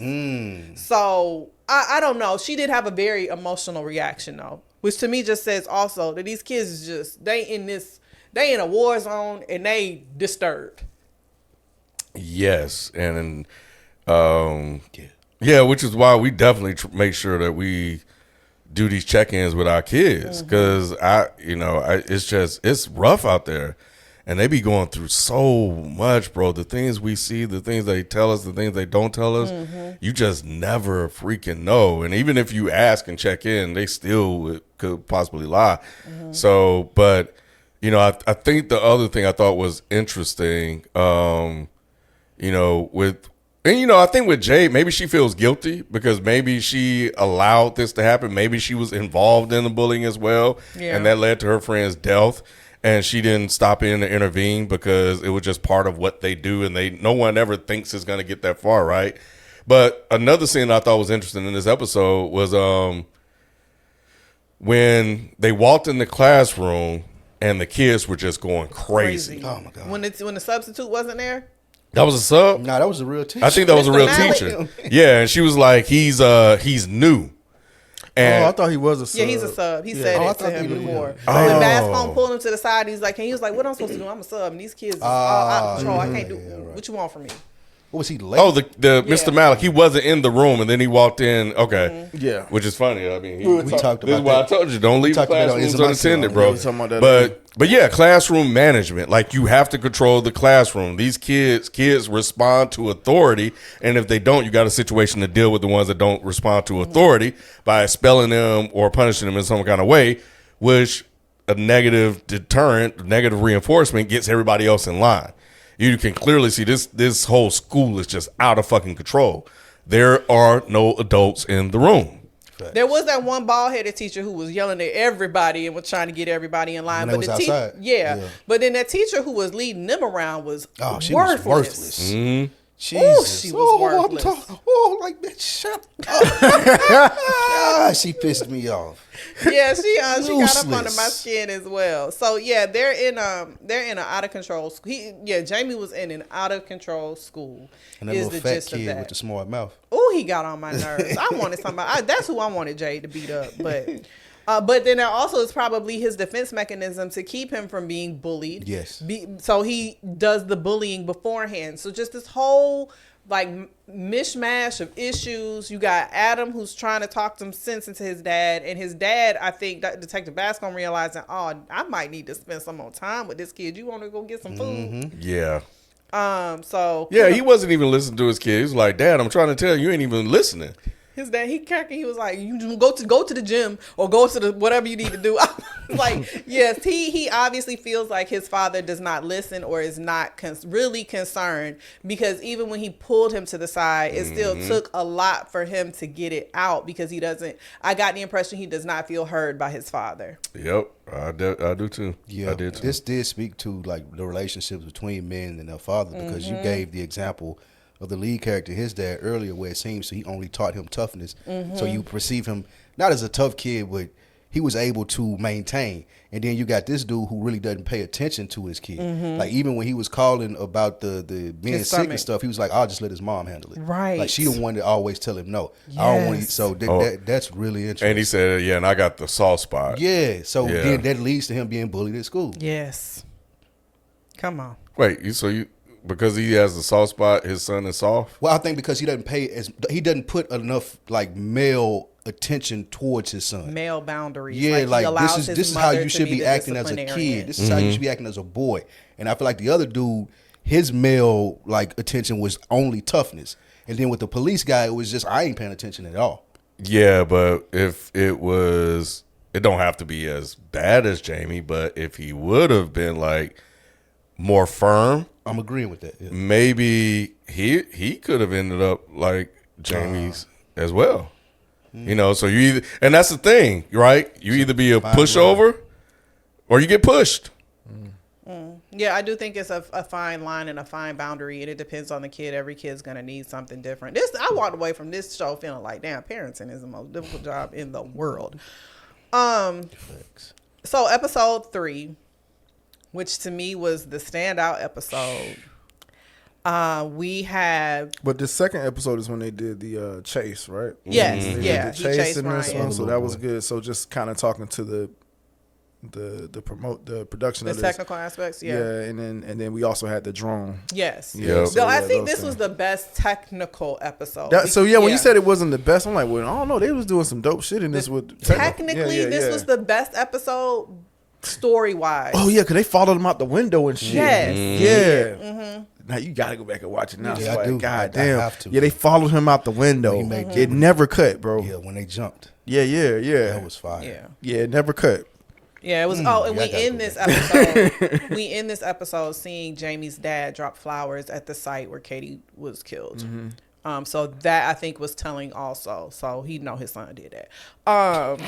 So I don't know. She did have a very emotional reaction though, which to me just says also that these kids is just, they in a war zone and they disturbed. Yes. And which is why we definitely make sure that we do these check-ins with our kids, because it's rough out there and they be going through so much, bro. The things we see, the things they tell us, the things they don't tell us, you just never freaking know. And even if you ask and check in, they still could possibly lie. So, but I think the other thing I thought was interesting, I think with Jade, maybe she feels guilty because maybe she allowed this to happen. Maybe she was involved in the bullying as well. Yeah. And that led to her friend's death. And she didn't stop in to intervene because it was just part of what they do. And no one ever thinks it's going to get that far, right? But another scene I thought was interesting in this episode was when they walked in the classroom and the kids were just going crazy. Oh, my God. When the substitute wasn't there? That was a sub? No, that was a real teacher. I think that was a real teacher. Yeah, and she was like, he's new. And I thought he was a sub. Yeah, he's a sub. He said it to him before. When Bascom pulled him to the side, he was like, what am I supposed to do? I'm a sub. And these kids are all out of control. I can't do what you want from me. What was he late? Oh, the Mr. Malik, he wasn't in the room, and then he walked in. Okay, Yeah. which is funny. I mean, we talked this is about why I that. told you don't leave the talked about it on classrooms unattended, bro. Yeah, we talking about that But yeah, classroom management. Like you have to control the classroom. These kids respond to authority, and if they don't, you got a situation to deal with the ones that don't respond to authority by expelling them or punishing them in some kind of way, which a negative deterrent, negative reinforcement gets everybody else in line. You can clearly see this whole school is just out of fucking control. There are no adults in the room. There was that one bald-headed teacher who was yelling at everybody and was trying to get everybody in line. When they was outside. But then that teacher who was leading them around was she worthless. was worthless. Mm-hmm. Jesus. She was worthless. Like, bitch, shut up. God, she pissed me off. Yeah, she got up Useless. under my skin as well. So yeah, they're in an out of control. Jamie was in an out of control school. And that is little the fat gist of kid that. with the smart mouth. Oh, he got on my nerves. I wanted somebody. That's who I wanted Jade to beat up, but then there also is probably his defense mechanism to keep him from being bullied. Yes. So he does the bullying beforehand. So just this whole like mishmash of issues. You got Adam who's trying to talk some sense into his dad, and his dad, I think Detective Bascom realizing, oh, I might need to spend some more time with this kid. You want to go get some food? Mm-hmm. Yeah. So Yeah, he wasn't even listening to his kid. He was like, Dad, I'm trying to tell you, you ain't even listening. his dad, he cracking. He was like, "You just go to the gym or go to the whatever you need to do." Like, yes, he obviously feels like his father does not listen or is not really concerned, because even when he pulled him to the side, it still took a lot for him to get it out, because he doesn't. I got the impression he does not feel heard by his father. Yep, I do too. Yeah, I did too. This did speak to like the relationships between men and their father, because you gave the example of the lead character, his dad, earlier, where it seems he only taught him toughness. So you perceive him not as a tough kid, but he was able to maintain. And then you got this dude who really doesn't pay attention to his kid. Like, even when he was calling about the being His sick stomach. and stuff, he was like, I'll just let his mom handle it. Right. Like, she the one that always tell him no. I don't want to. Yes. So that's really interesting. And he said, yeah, and I got the soft spot. Yeah. So Yeah. then that leads to him being bullied at school. Yes. Come on. Wait, because he has a soft spot, his son is soft? Well, I think because he doesn't put enough like male attention towards his son. Male boundaries. Yeah, he like allows this his is how mother you to should be the acting as a disciplinarian. kid. This is how you should be acting as a boy. And I feel like the other dude, his male like attention was only toughness. And then with the police guy, it was just, I ain't paying attention at all. Yeah, but if it don't have to be as bad as Jamie, but if he would have been like more firm, I'm agreeing with that. Yeah. maybe he could have ended up like Jamie's as well. You know, so you either, and that's the thing, right? You either be a pushover or you get pushed. Yeah, I do think it's a fine line and a fine boundary, and it depends on the kid. Every kid's gonna need something different. I walked away from this show feeling like, damn, parenting is the most difficult job in the world. So episode 3, which to me was the standout episode. We had But the second episode is when they did the chase, right? yes, They did yeah, the he chase chased in this Ryan. one, so that was good. So just kind of talking to the production The of this. technical aspects, yeah. and then we also had the drone. Yes. Yeah. So I yeah, think those this was things. the best technical episode. So yeah, when you said it wasn't the best, I'm like, well, I don't know. They was doing some dope shit in this with technically, this was the best episode story wise. Oh yeah, because they followed him out the window and shit. Yes. Yeah. Now you gotta go back and watch it now. Yeah, It's I do. God I damn. have to. Yeah, they followed him out the window. He made It never cut, bro. Yeah, when they jumped, Yeah. that was fire. Yeah. Yeah, it never cut. Yeah, it was. And yeah, I we gotta end go this episode. We end this episode seeing Jamie's dad drop flowers at the site where Katie was killed. So that I think was telling also. So he know his son did that.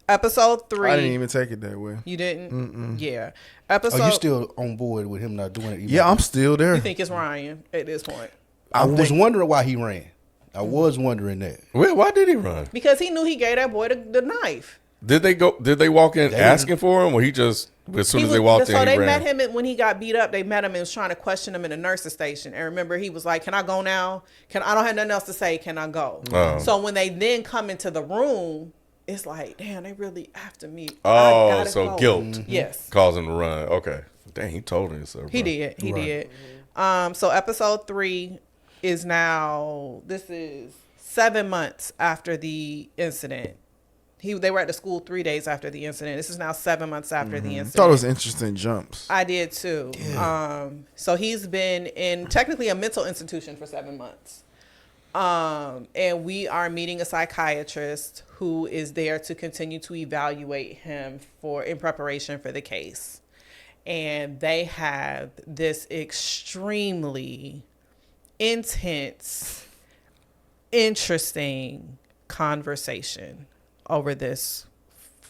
Episode 3. I didn't even take it that way. You didn't. Yeah. Oh, Episode. you still on board with him not doing it? Yeah, I'm still there. You think it's Ryan at this point? I was wondering why he ran. I was wondering that. Well, why did he run? Because he knew he gave that boy the knife. Did they walk in asking for him, or he just as soon as they walked in, So he they ran? met him when he got beat up. They met him and was trying to question him in the nurse's station. And remember, he was like, "Can I go now? I don't have nothing else to say. Can I go?" Oh. So when they then come into the room, it's like, damn, they really after me. I Oh, gotta so go. guilt Yes, caused him to run. Okay, dang, he told him so. he did. He did. So episode 3 is now, this is 7 months after the incident. They were at the school 3 days after the incident. This is now 7 months after the I incident. thought it was interesting jumps. I did too. Yeah. So he's been in technically a mental institution for 7 months. And we are meeting a psychiatrist who is there to continue to evaluate him in preparation for the case. And they have this extremely intense, interesting conversation over this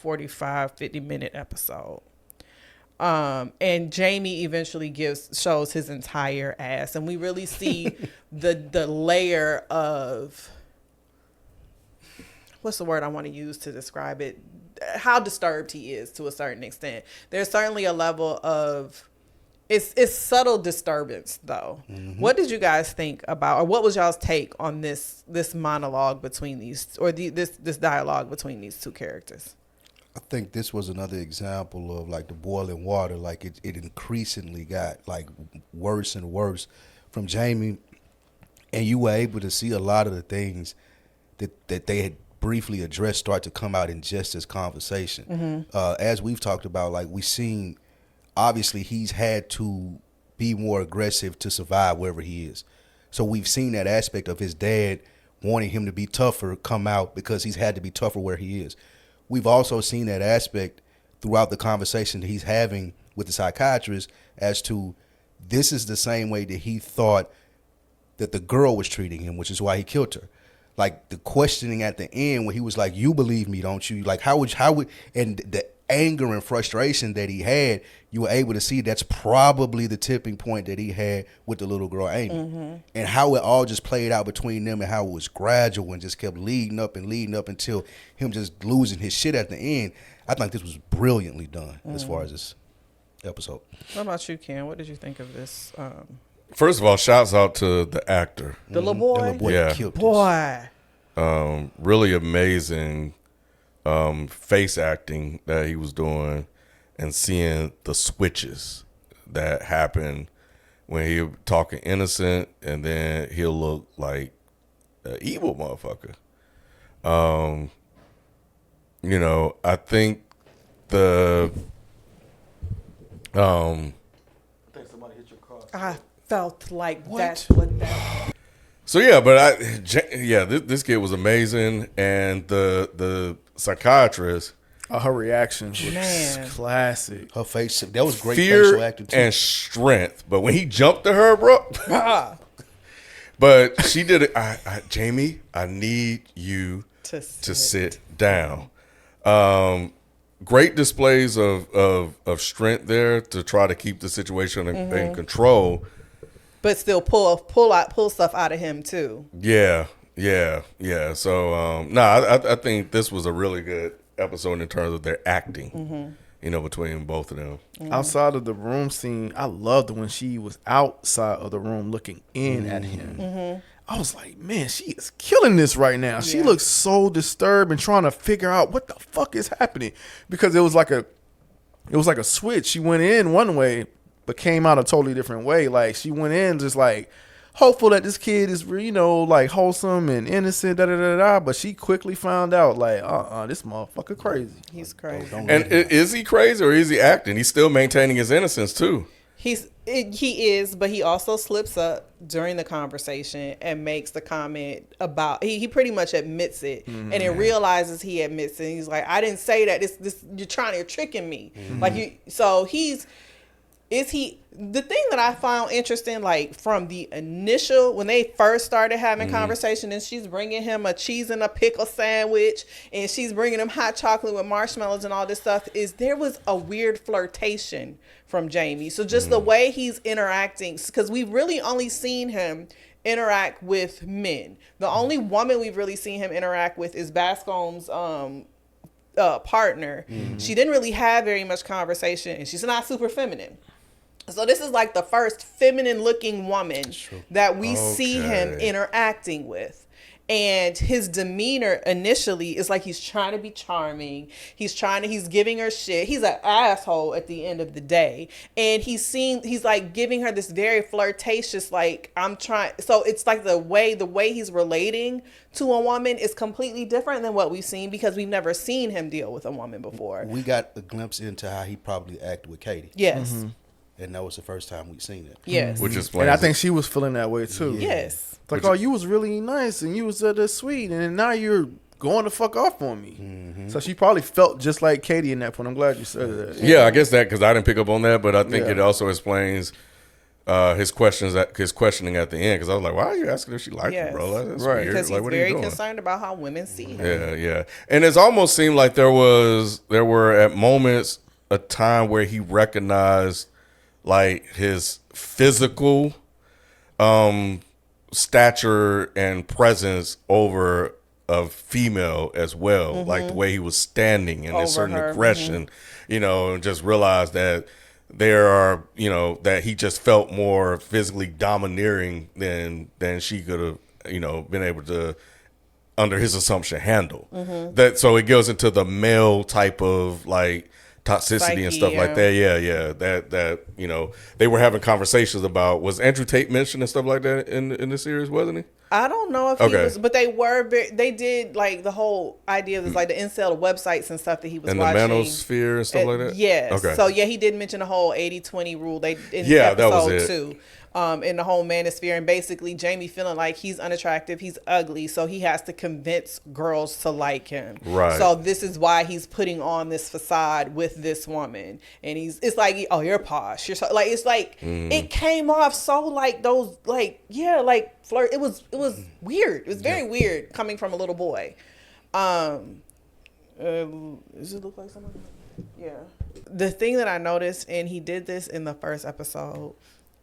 50-minute episode. And Jamie eventually shows his entire ass, and we really see the layer of, what's the word I want to use to describe it, how disturbed he is to a certain extent. There's certainly a level of, it's subtle disturbance though. Mm-hmm. What did you guys think about, or what was y'all's take on this monologue between these, or this dialogue between these two characters? I think this was another example of like the boiling water. Like it increasingly got like worse and worse from Jamie, and you were able to see a lot of the things that they had briefly addressed start to come out in just this conversation. Mm-hmm. As we've talked about, like we've seen, obviously he's had to be more aggressive to survive wherever he is. So we've seen that aspect of his dad wanting him to be tougher come out because he's had to be tougher where he is. We've also seen that aspect throughout the conversation that he's having with the psychiatrist as to this is the same way that he thought that the girl was treating him, which is why he killed her. Like the questioning at the end where he was like, you believe me, don't you? Like how would, and the anger and frustration that he had, you were able to see that's probably the tipping point that he had with the little girl, Amy. Mm-hmm. And how it all just played out between them and how it was gradual and just kept leading up until him just losing his shit at the end. I think this was brilliantly done as far as this episode. What about you, Ken? What did you think of this? First of all, shouts out to the actor. The little boy? The little boy Yeah. killed Boy. Really amazing face acting that he was doing, and seeing the switches that happen when he talking innocent and then he'll look like an evil motherfucker. You know, I think I think somebody hit your car. I felt like that's what that. So yeah, but this kid was amazing, and the psychiatrist, Her reaction was Man. classic. Her face, that was great fear facial acting too. and strength. But when he jumped to her, bro, but she did it. Jamie, I need you to sit down. Great displays of strength there to try to keep the situation in control. But still pull stuff out of him too. Yeah. So, I think this was a really good episode in terms of their acting, between both of them. Outside of the room scene, I loved when she was outside of the room looking in at him. Mm-hmm. I was like, man, she is killing this right now. Yeah. She looks so disturbed and trying to figure out what the fuck is happening, because it was like a switch. She went in one way, but came out a totally different way. Like she went in just like hopeful that this kid is, like wholesome and innocent, but she quickly found out like, this motherfucker crazy. He's crazy. And is he crazy or is he acting? He's still maintaining his innocence too. He is, but he also slips up during the conversation and makes the comment about, he pretty much admits it, and then realizes he admits it. He's like, I didn't say that. This you're tricking me. The thing that I found interesting, like from the initial, when they first started having conversation, and she's bringing him a cheese and a pickle sandwich, and she's bringing him hot chocolate with marshmallows and all this stuff, is there was a weird flirtation from Jamie. So just the way he's interacting, because we've really only seen him interact with men. The only woman we've really seen him interact with is Bascom's partner. She didn't really have very much conversation, and she's not super feminine. So this is like the first feminine looking woman that we see him interacting with. And his demeanor initially is like he's trying to be charming. He's giving her shit. He's an asshole at the end of the day. And he's like giving her this very flirtatious, like, I'm trying. So it's like the way he's relating to a woman is completely different than what we've seen, because we've never seen him deal with a woman before. We got a glimpse into how he probably acted with Katie. Yes. And that was the first time we've seen it. Yes. Which is And I think she was feeling that way too. Yes. It's like, oh, you was really nice and you was sweet, and now you're going to fuck off on me. So she probably felt just like Katie in that point. I'm glad you said that. Yeah, I guess that, because I didn't pick up on that, but I think Yeah. it also explains his questioning at the end, because I was like, why are you asking if she liked Yes. him, bro? That's Right. weird. Because Like, he's what are you very doing? concerned about how women see him. Yeah. And it almost seemed like there were at moments a time where he recognized like his physical stature and presence over a female as well, like the way he was standing and a Over certain her. aggression, and just realized that there are, that he just felt more physically domineering than she could have, been able to, under his assumption, handle. That, so it goes into the male type of like toxicity Psyche, and stuff like that. Yeah. That they were having conversations about, was Andrew Tate mentioned and stuff like that in the series, wasn't he? I don't know if he Okay. was, but they did like the whole idea of this, like the incel websites and stuff that he was And watching. the manosphere and stuff like that? Yes. Okay. So yeah, he did mention the whole 80-20 rule. They in Yeah, that was episode it. 2. In the whole manosphere, and basically Jamie feeling like he's unattractive, he's ugly, so he has to convince girls to like him. Right. So this is why he's putting on this facade with this woman, and it's like, oh, you're posh, you're so, like, it's like it came off so like those, like, yeah, like flirt. It was weird. It was very weird coming from a little boy. Does it look like someone? Yeah. The thing that I noticed, and he did this in the first episode,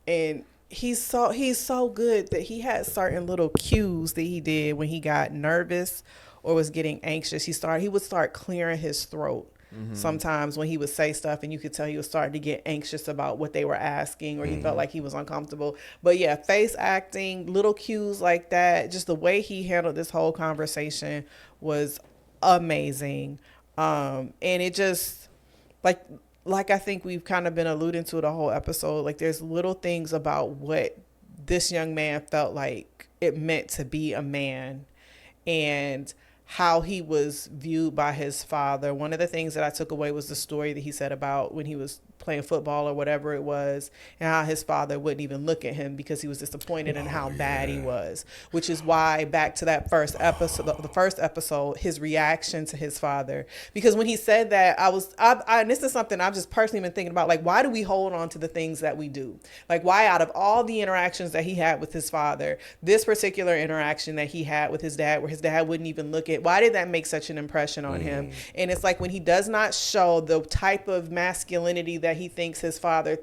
and he's so good that he had certain little cues that he did when he got nervous or was getting anxious. He would start clearing his throat. Sometimes when he would say stuff, and you could tell he was starting to get anxious about what they were asking, or he felt like he was uncomfortable. But yeah, face acting, little cues like that, just the way he handled this whole conversation was amazing. And it just, like I think we've kind of been alluding to the whole episode, like there's little things about what this young man felt like it meant to be a man, and how he was viewed by his father. One of the things that I took away was the story that he said about when he was playing football or whatever it was, and how his father wouldn't even look at him because he was disappointed in how bad he was, which is why, back to that first episode, the first episode, his reaction to his father, because when he said that, and this is something I've just personally been thinking about, like, why do we hold on to the things that we do? Like, why, out of all the interactions that he had with his father, this particular interaction that he had with his dad, where his dad wouldn't even look at, why did that make such an impression on him? And it's like when he does not show the type of masculinity that he thinks his father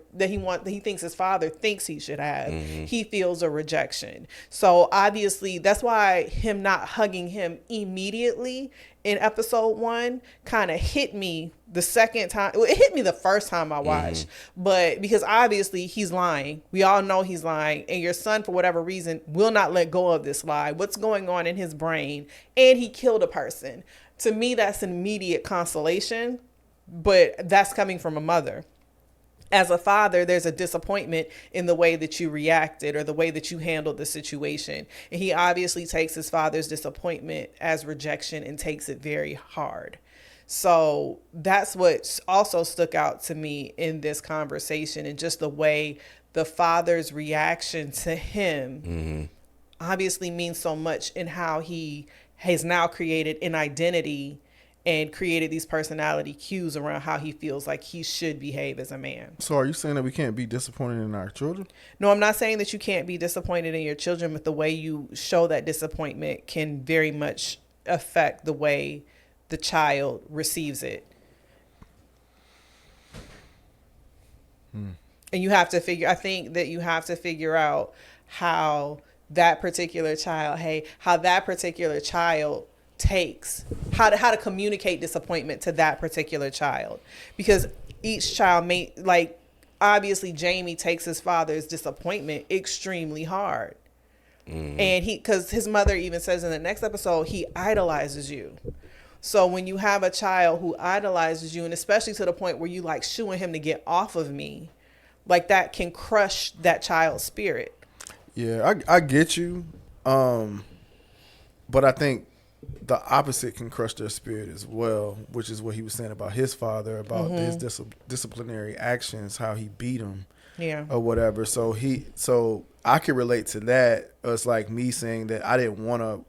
thinks he should have, he feels a rejection. So obviously that's why him not hugging him immediately in episode 1 kind of hit me the second time. Well, it hit me the first time I watched, but because obviously he's lying. We all know he's lying, and your son, for whatever reason, will not let go of this lie. What's going on in his brain? And he killed a person. To me, that's an immediate consolation, but that's coming from a mother. As a father, there's a disappointment in the way that you reacted or the way that you handled the situation. And he obviously takes his father's disappointment as rejection and takes it very hard. So that's what also stuck out to me in this conversation, and just the way the father's reaction to him obviously means so much in how he has now created an identity and created these personality cues around how he feels like he should behave as a man. So are you saying that we can't be disappointed in our children? No, I'm not saying that you can't be disappointed in your children, but the way you show that disappointment can very much affect the way the child receives it. And you have to I think that you have to figure out how that particular child takes, how to communicate disappointment to that particular child, because each child may, like, obviously Jamie takes his father's disappointment extremely hard. And because his mother even says in the next episode, he idolizes you. So when you have a child who idolizes you, and especially to the point where you like shooing him to get off of me, like that can crush that child's spirit. Yeah, I get you. But I think the opposite can crush their spirit as well, which is what he was saying about his father, about his disciplinary actions, how he beat him, or whatever. So I could relate to that. It's like me saying that I didn't want to,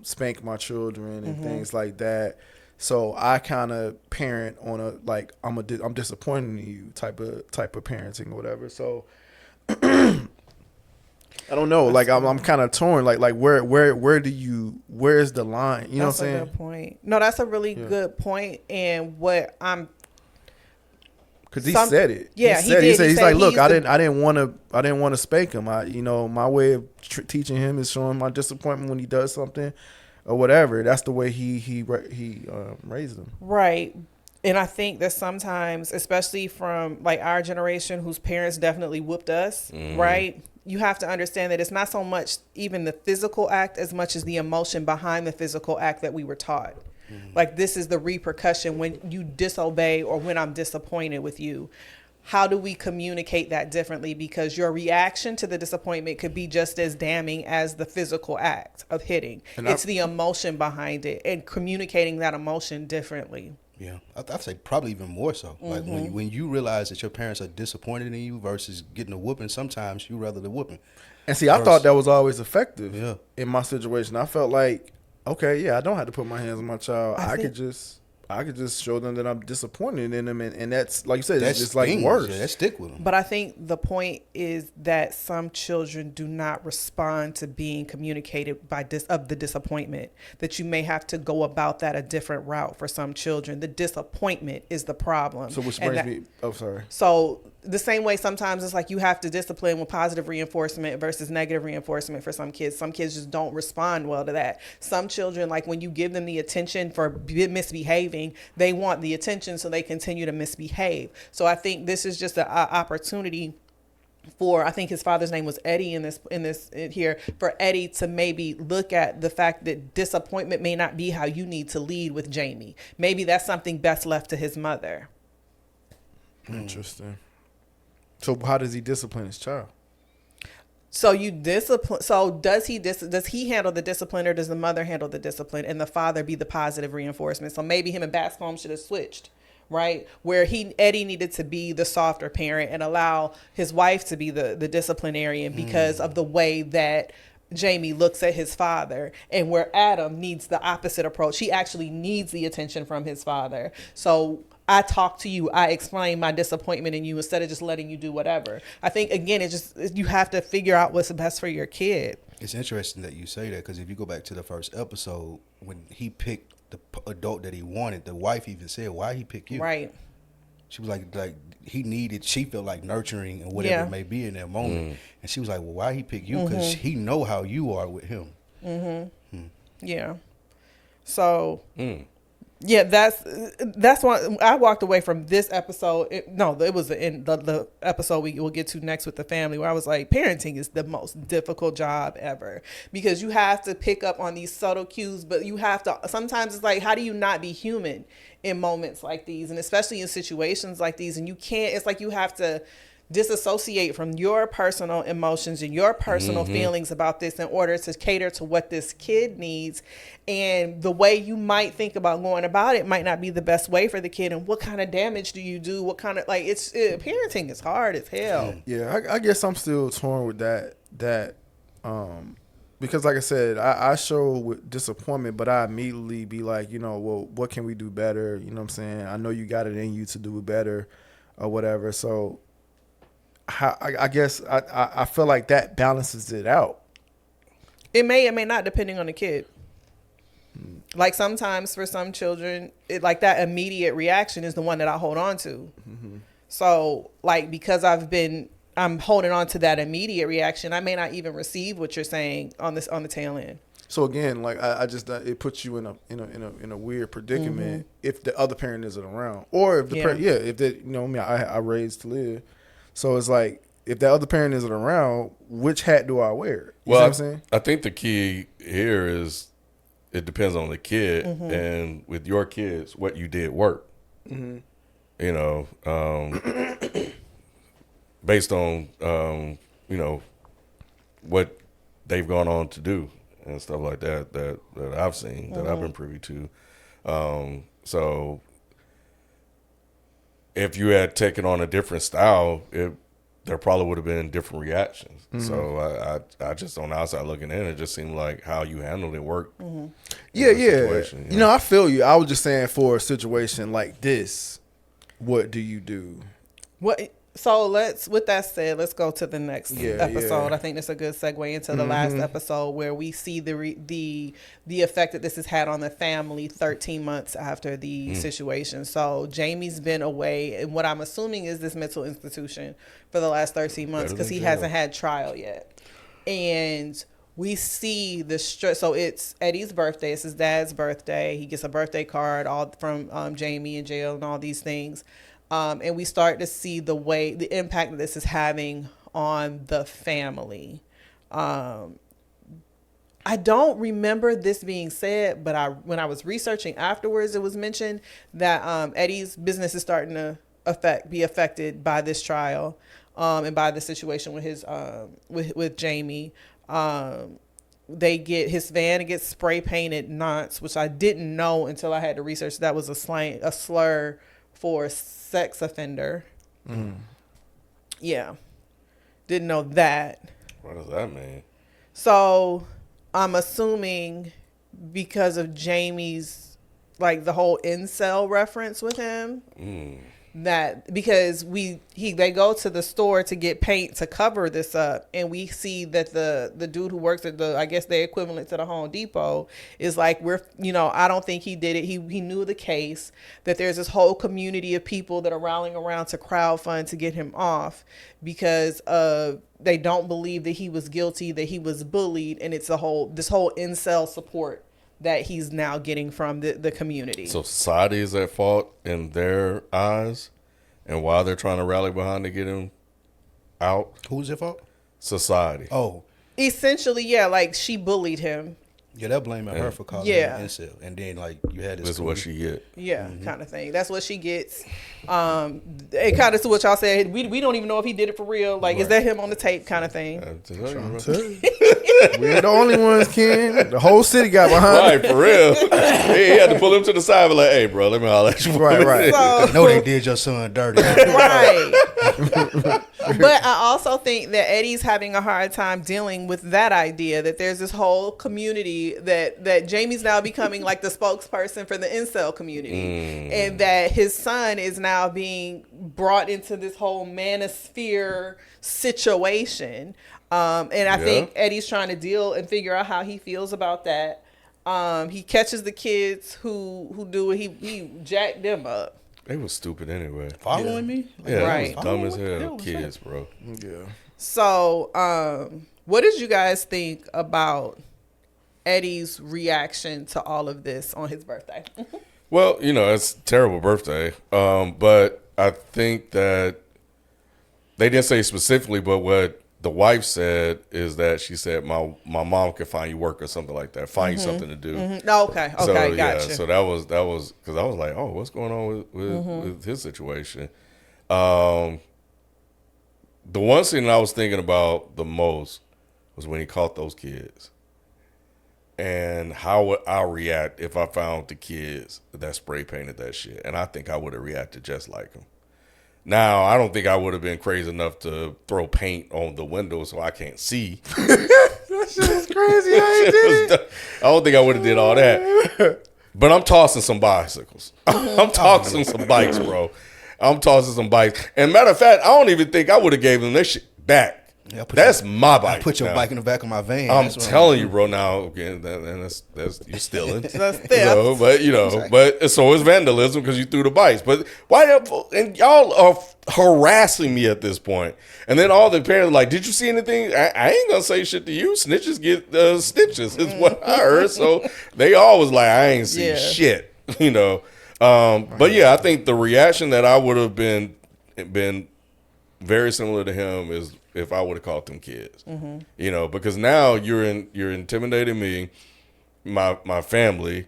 spank my children and things like that. So I kind of parent on a like I'm disappointed in you type of parenting or whatever. So I don't know. Like I'm kind of torn. Like where's the line? You know what I'm saying? That's a good point. No, that's a really good point. And what I'm, because he said it. Yeah, he said he's like, look, I didn't want to spank him. My way of teaching him is showing my disappointment when he does something or whatever. That's the way he raised him. Right. And I think that sometimes, especially from like our generation, whose parents definitely whooped us, right? You have to understand that it's not so much even the physical act as much as the emotion behind the physical act that we were taught. Like, this is the repercussion when you disobey or when I'm disappointed with you. How do we communicate that differently? Because your reaction to the disappointment could be just as damning as the physical act of hitting. And it's the emotion behind it and communicating that emotion differently. Yeah, I'd say probably even more so. Like when you realize that your parents are disappointed in you versus getting a whooping, sometimes you rather the whooping. And see, I thought that was always effective in my situation. I felt like, okay, yeah, I don't have to put my hands on my child. I could just show them that I'm disappointed in them, and that's, like you said, it's just like worse. Yeah, that stick with them. But I think the point is that some children do not respond to being communicated of the disappointment. That you may have to go about that a different route for some children. The disappointment is the problem. So which brings me. Oh, sorry. So the same way sometimes it's like you have to discipline with positive reinforcement versus negative reinforcement for some kids. Some kids just don't respond well to that. Some children, like when you give them the attention for misbehaving, they want the attention so they continue to misbehave. So I think this is just an opportunity for, I think his father's name was Eddie in this here, for Eddie to maybe look at the fact that disappointment may not be how you need to lead with Jamie. Maybe that's something best left to his mother. Interesting. So how does he discipline his child? So you discipline. So does he handle the discipline, or does the mother handle the discipline and the father be the positive reinforcement? So maybe him and Bascom should have switched, right? Where Eddie needed to be the softer parent and allow his wife to be the disciplinarian because of the way that Jamie looks at his father, and where Adam needs the opposite approach. He actually needs the attention from his father. So I talk to you, I explain my disappointment in you instead of just letting you do whatever. I think, again, you have to figure out what's best for your kid. It's interesting that you say that, because if you go back to the first episode, when he picked the adult that he wanted, the wife even said, why he picked you? Right. She was like she felt like nurturing and whatever it may be in that moment. And she was like, well, why he pick you? Because he know how you are with him. Yeah. So... Yeah, that's why I walked away from this episode. It was in the episode we will get to next with the family, where I was like, parenting is the most difficult job ever, because you have to pick up on these subtle cues, but you have to, sometimes it's like, how do you not be human in moments like these, and especially in situations like these? And you can't, it's like you have to disassociate from your personal emotions and your personal feelings about this in order to cater to what this kid needs. And the way you might think about going about it might not be the best way for the kid. And what kind of damage do you do? What kind of, parenting is hard as hell. Yeah, I guess I'm still torn with that because, like I said, I show with disappointment, but I immediately be like, well, what can we do better? You know what I'm saying? I know you got it in you to do it better or whatever. So I guess I feel like that balances it out. It may or may not, depending on the kid. Like sometimes for some children, like that immediate reaction is the one that I hold on to. So like, because I'm holding on to that immediate reaction, I may not even receive what you're saying on the tail end. So again, like I just it puts you in a weird predicament if the other parent isn't around, or if the parent, if they, I raised to live. So it's like if that other parent isn't around, which hat do I wear? You see Well, what I'm saying? I think the key here is it depends on the kid, and with your kids, what you did work. You know, based on you know what they've gone on to do and stuff like that I've seen that I've been privy to. So if you had taken on a different style, there probably would have been different reactions. So I just on the outside looking in, it just seemed like how you handled it worked. Yeah. Situation, You know, I feel you. I was just saying for a situation like this, what do you do? What? So with that said, let's go to the next episode. Yeah. I think that's a good segue into the last episode where we see the effect that this has had on the family 13 months after the situation. So Jamie's been away, and what I'm assuming is this mental institution for the last 13 months because he hasn't had trial yet. And we see the stress. So it's Eddie's birthday. It's his dad's birthday. He gets a birthday card all from Jamie in jail and all these things. And we start to see the impact that this is having on the family. I don't remember this being said, but when I was researching afterwards, it was mentioned that Eddie's business is starting to be affected by this trial, and by the situation with his with Jamie. His van gets spray painted Knots, which I didn't know until I had to research. That was a slur for sex offender. Yeah. Didn't know that. What does that mean? So I'm assuming because of Jamie's, like the whole incel reference with him, that because they go to the store to get paint to cover this up, and we see that the dude who works at I guess the equivalent to the Home Depot is like, I don't think he did it. He knew the case, that there's this whole community of people that are rallying around to crowdfund to get him off because they don't believe that he was guilty, that he was bullied, and it's this whole incel support that he's now getting from the community. So society is at fault in their eyes, and why they're trying to rally behind to get him out? Who's at fault? Society. Oh, essentially, yeah, like she bullied him. yeah, they're blaming her for calling him an incel, and then like you had this. This is what she get. Yeah, kind of thing. That's what she gets. It kind of to what y'all said. We don't even know if he did it for real. Like, is that him on the tape, kind of thing? We're the only ones, Ken. The whole city got behind. Right, for real. He had to pull him to the side and be like, hey, bro, let me holler at you. Right. So, I know they did your son dirty. right. But I also think that Eddie's having a hard time dealing with that idea that there's this whole community that Jamie's now becoming like the spokesperson for the incel community, and that his son is now being brought into this whole manosphere situation. And I think Eddie's trying to deal and figure out how he feels about that. He catches the kids who do it. He jacked them up. They was stupid anyway. Following me? Yeah, Right. they was dumb as hell. was Kids, bro. Yeah. So, what did you guys think about Eddie's reaction to all of this on his birthday? Well, it's a terrible birthday. But I think that they didn't say specifically, but what the wife said is that she said, my mom can find you work or something like that. Find you something to do. Okay, So, gotcha. yeah, so that was because I was like, oh, what's going on with his situation? The one scene I was thinking about the most was when he caught those kids. And how would I react if I found the kids that spray painted that shit? And I think I would have reacted just like him. Now, I don't think I would have been crazy enough to throw paint on the window so I can't see. That shit's crazy. I don't think I would have did all that. But I'm tossing some bicycles. I'm tossing some bikes, bro. I'm tossing some bikes. And matter of fact, I don't even think I would have gave them that shit back. Yeah, that's my bike. I put your now. bike in the back of my van. I'm telling you, bro. Now again, that's you're stealing. That's theft. So, but so it's vandalism because you threw the bikes. But why? And y'all are harassing me at this point. And then all the parents are like, "Did you see anything?" I ain't gonna say shit to you. Snitches get stitches. Is what I heard. So they all was like, "I ain't see shit," But yeah, I think the reaction that I would have been very similar to him is if I would have caught them kids. You know, because now you're intimidating me, my family.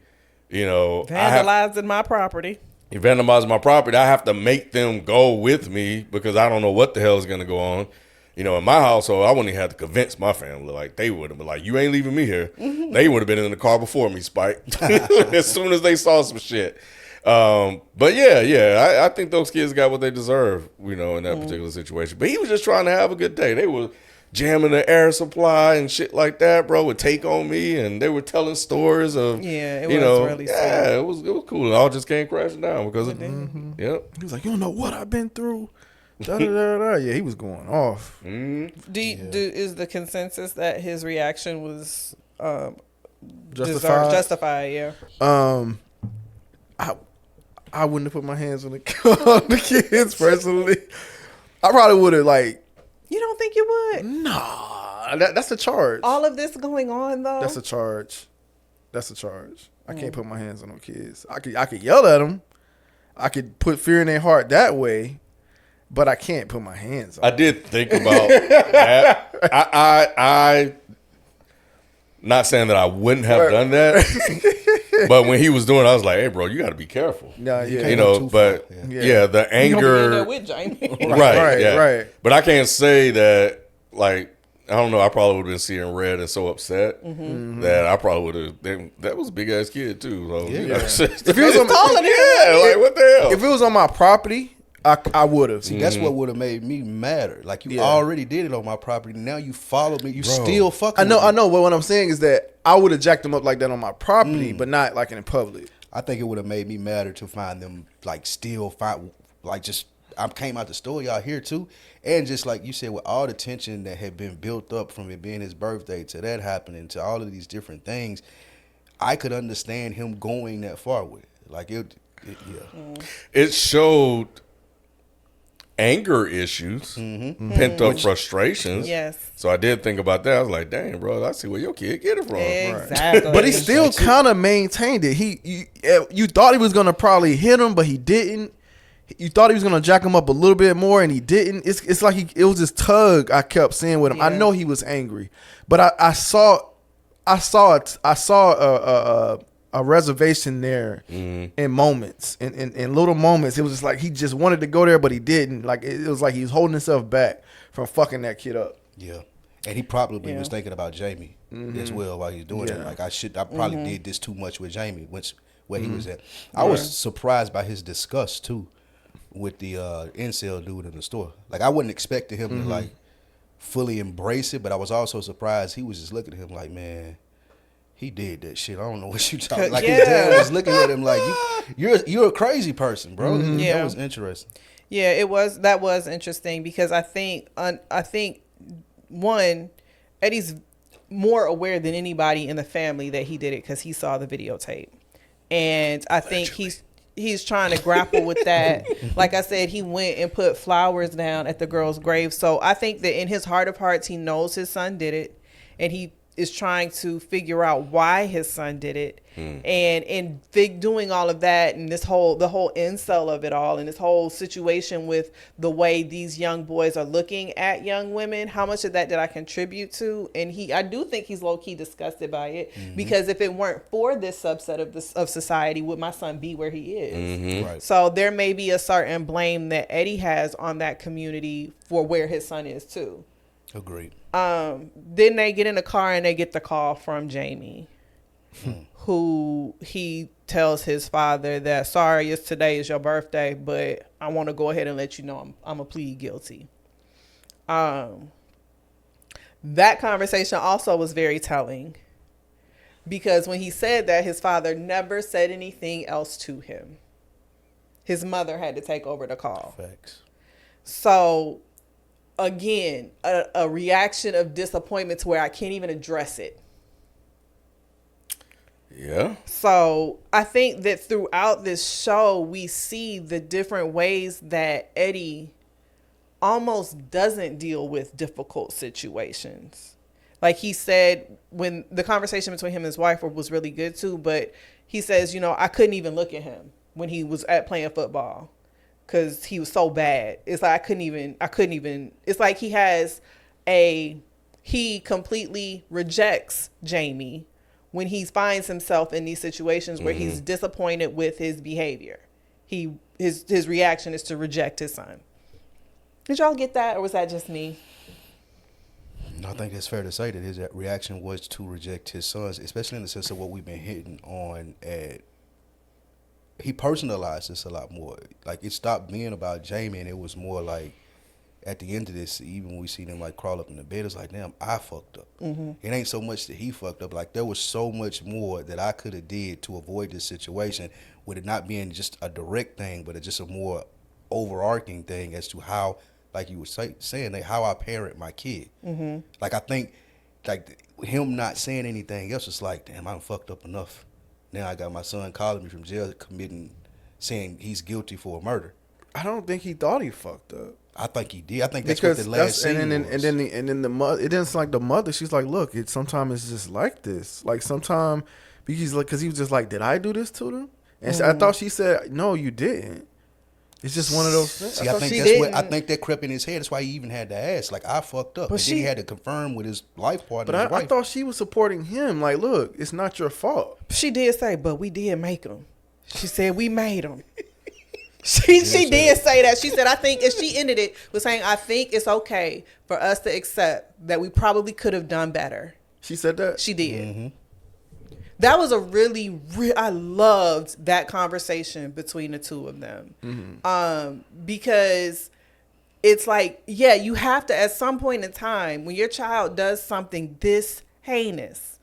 You know, Vandalizing my property. vandalize my property. I have to make them go with me because I don't know what the hell is going to go on. You know, in my household, I wouldn't even have to convince my family. Like, they would have been like, you ain't leaving me here. They would have been in the car before me, Spike, as soon as they saw some shit. But I think those kids got what they deserve, you know, in that particular situation. But he was just trying to have a good day. They were jamming the air supply and shit like that, bro, would take on me, and they were telling stories of, It you was know, really sweet. it was cool. It all just came crashing down because of, yep. He was like, you don't know what I've been through. Da, da, da, da. Yeah, he was going off. Is the consensus that his reaction was Justified. Yeah. I wouldn't have put my hands on the kids personally. I probably would have You don't think you would? nah. That's a charge. All of this going on though. That's a charge. I can't put my hands on no kids. I could yell at them. I could put fear in their heart that way, but I can't put my hands on. I did think about that. I not saying that I wouldn't have done that, but when he was doing it, I was like, hey, bro, you got to be careful. Nah, yeah. You know, but the anger. You with Jamie. right. But I can't say that, like, I don't know, I probably would have been seeing red and so upset that I probably would have. That was a big ass kid, too. So, you know, if it was on like, what the hell? If it was on my property, I would have. See, that's what would have made me madder. Like, you already did it on my property. Now you follow me. You still fucking I know. with me. But what I'm saying is that I would have jacked them up like that on my property, but not like in public. I think it would have made me madder to find them, like, just, I came out the store, y'all here too. And just like you said, with all the tension that had been built up from it being his birthday to that happening to all of these different things, I could understand him going that far with it. Like, It showed anger issues, pent up frustrations. Yes. So I did think about that. I was like, dang, bro, I see where your kid get it from. Exactly. But he still kind of maintained it. You thought he was gonna probably hit him, but he didn't. You thought he was gonna jack him up a little bit more, and he didn't. It's like it was this tug I kept seeing with him. I know he was angry, but I saw a reservation there in moments, in little moments. It was just like he just wanted to go there, but he didn't. Like it was like he was holding himself back from fucking that kid up. Yeah. And he probably was thinking about Jamie as well while he's doing it. Like, I probably did this too much with Jamie, where he was at. I was surprised by his disgust too with the incel dude in the store. Like, I wasn't expecting him to like fully embrace it, but I was also surprised he was just looking at him like, man, he did that shit. I don't know what you talking. Like, his dad was looking at him like, you're a crazy person, bro. That was interesting. Yeah, that was interesting because I think one, Eddie's more aware than anybody in the family that he did it because he saw the videotape, and I think he's trying to grapple with that. Like I said, he went and put flowers down at the girl's grave. So I think that in his heart of hearts, he knows his son did it, and he is trying to figure out why his son did it. And in doing all of that, and the whole incel of it all, and this whole situation with the way these young boys are looking at young women, how much of that did I contribute to? And I do think he's low-key disgusted by it, because if it weren't for this subset of society, would my son be where he is? Right. So there may be a certain blame that Eddie has on that community for where his son is too. Agreed. Then they get in the car and they get the call from Jamie, who he tells his father that, sorry, today is your birthday, but I want to go ahead and let you know I'm a plead guilty. That conversation also was very telling, because when he said that, his father never said anything else to him. His mother had to take over the call. Facts. So again, a reaction of disappointment to where I can't even address it. Yeah. So I think that throughout this show, we see the different ways that Eddie almost doesn't deal with difficult situations. Like he said, when the conversation between him and his wife was really good too, but he says, I couldn't even look at him when he was playing football, because he was so bad. It's like I couldn't even. It's like he completely rejects Jamie when he finds himself in these situations where he's disappointed with his behavior. His reaction is to reject his son. Did y'all get that, or was that just me? I think it's fair to say that his reaction was to reject his sons, especially in the sense of what we've been hitting on at. He personalized this a lot more. Like, it stopped being about Jamie, and it was more like, at the end of this, even when we see them like crawl up in the bed, it's like, damn, I fucked up. It ain't so much that he fucked up. Like, there was so much more that I could have did to avoid this situation, with it not being just a direct thing, but it's just a more overarching thing as to how, like you were saying, like, how I parent my kid. Like, I think, like, him not saying anything else, it's like, damn, I done fucked up enough. Now I got my son calling me from jail, saying he's guilty for a murder. I don't think he thought he fucked up. I think he did. I think that's what the last scene was. And then the mother. It didn't like the mother. She's like, look, sometimes it's just like this. Like sometimes because he was just like, did I do this to them? And so I thought she said, no, you didn't. It's just one of those things. See, I think that crept in his head. That's why he even had to ask, like, I fucked up. But then he had to confirm with his life partner. But I thought she was supporting him. Like, look, it's not your fault. She did say, but we did make him. She said we made him. She did say that. She said, I think, and she ended it with saying, I think it's okay for us to accept that we probably could have done better. She said that? She did. That was a I loved that conversation between the two of them. Because it's like, yeah, you have to, at some point in time, when your child does something this heinous,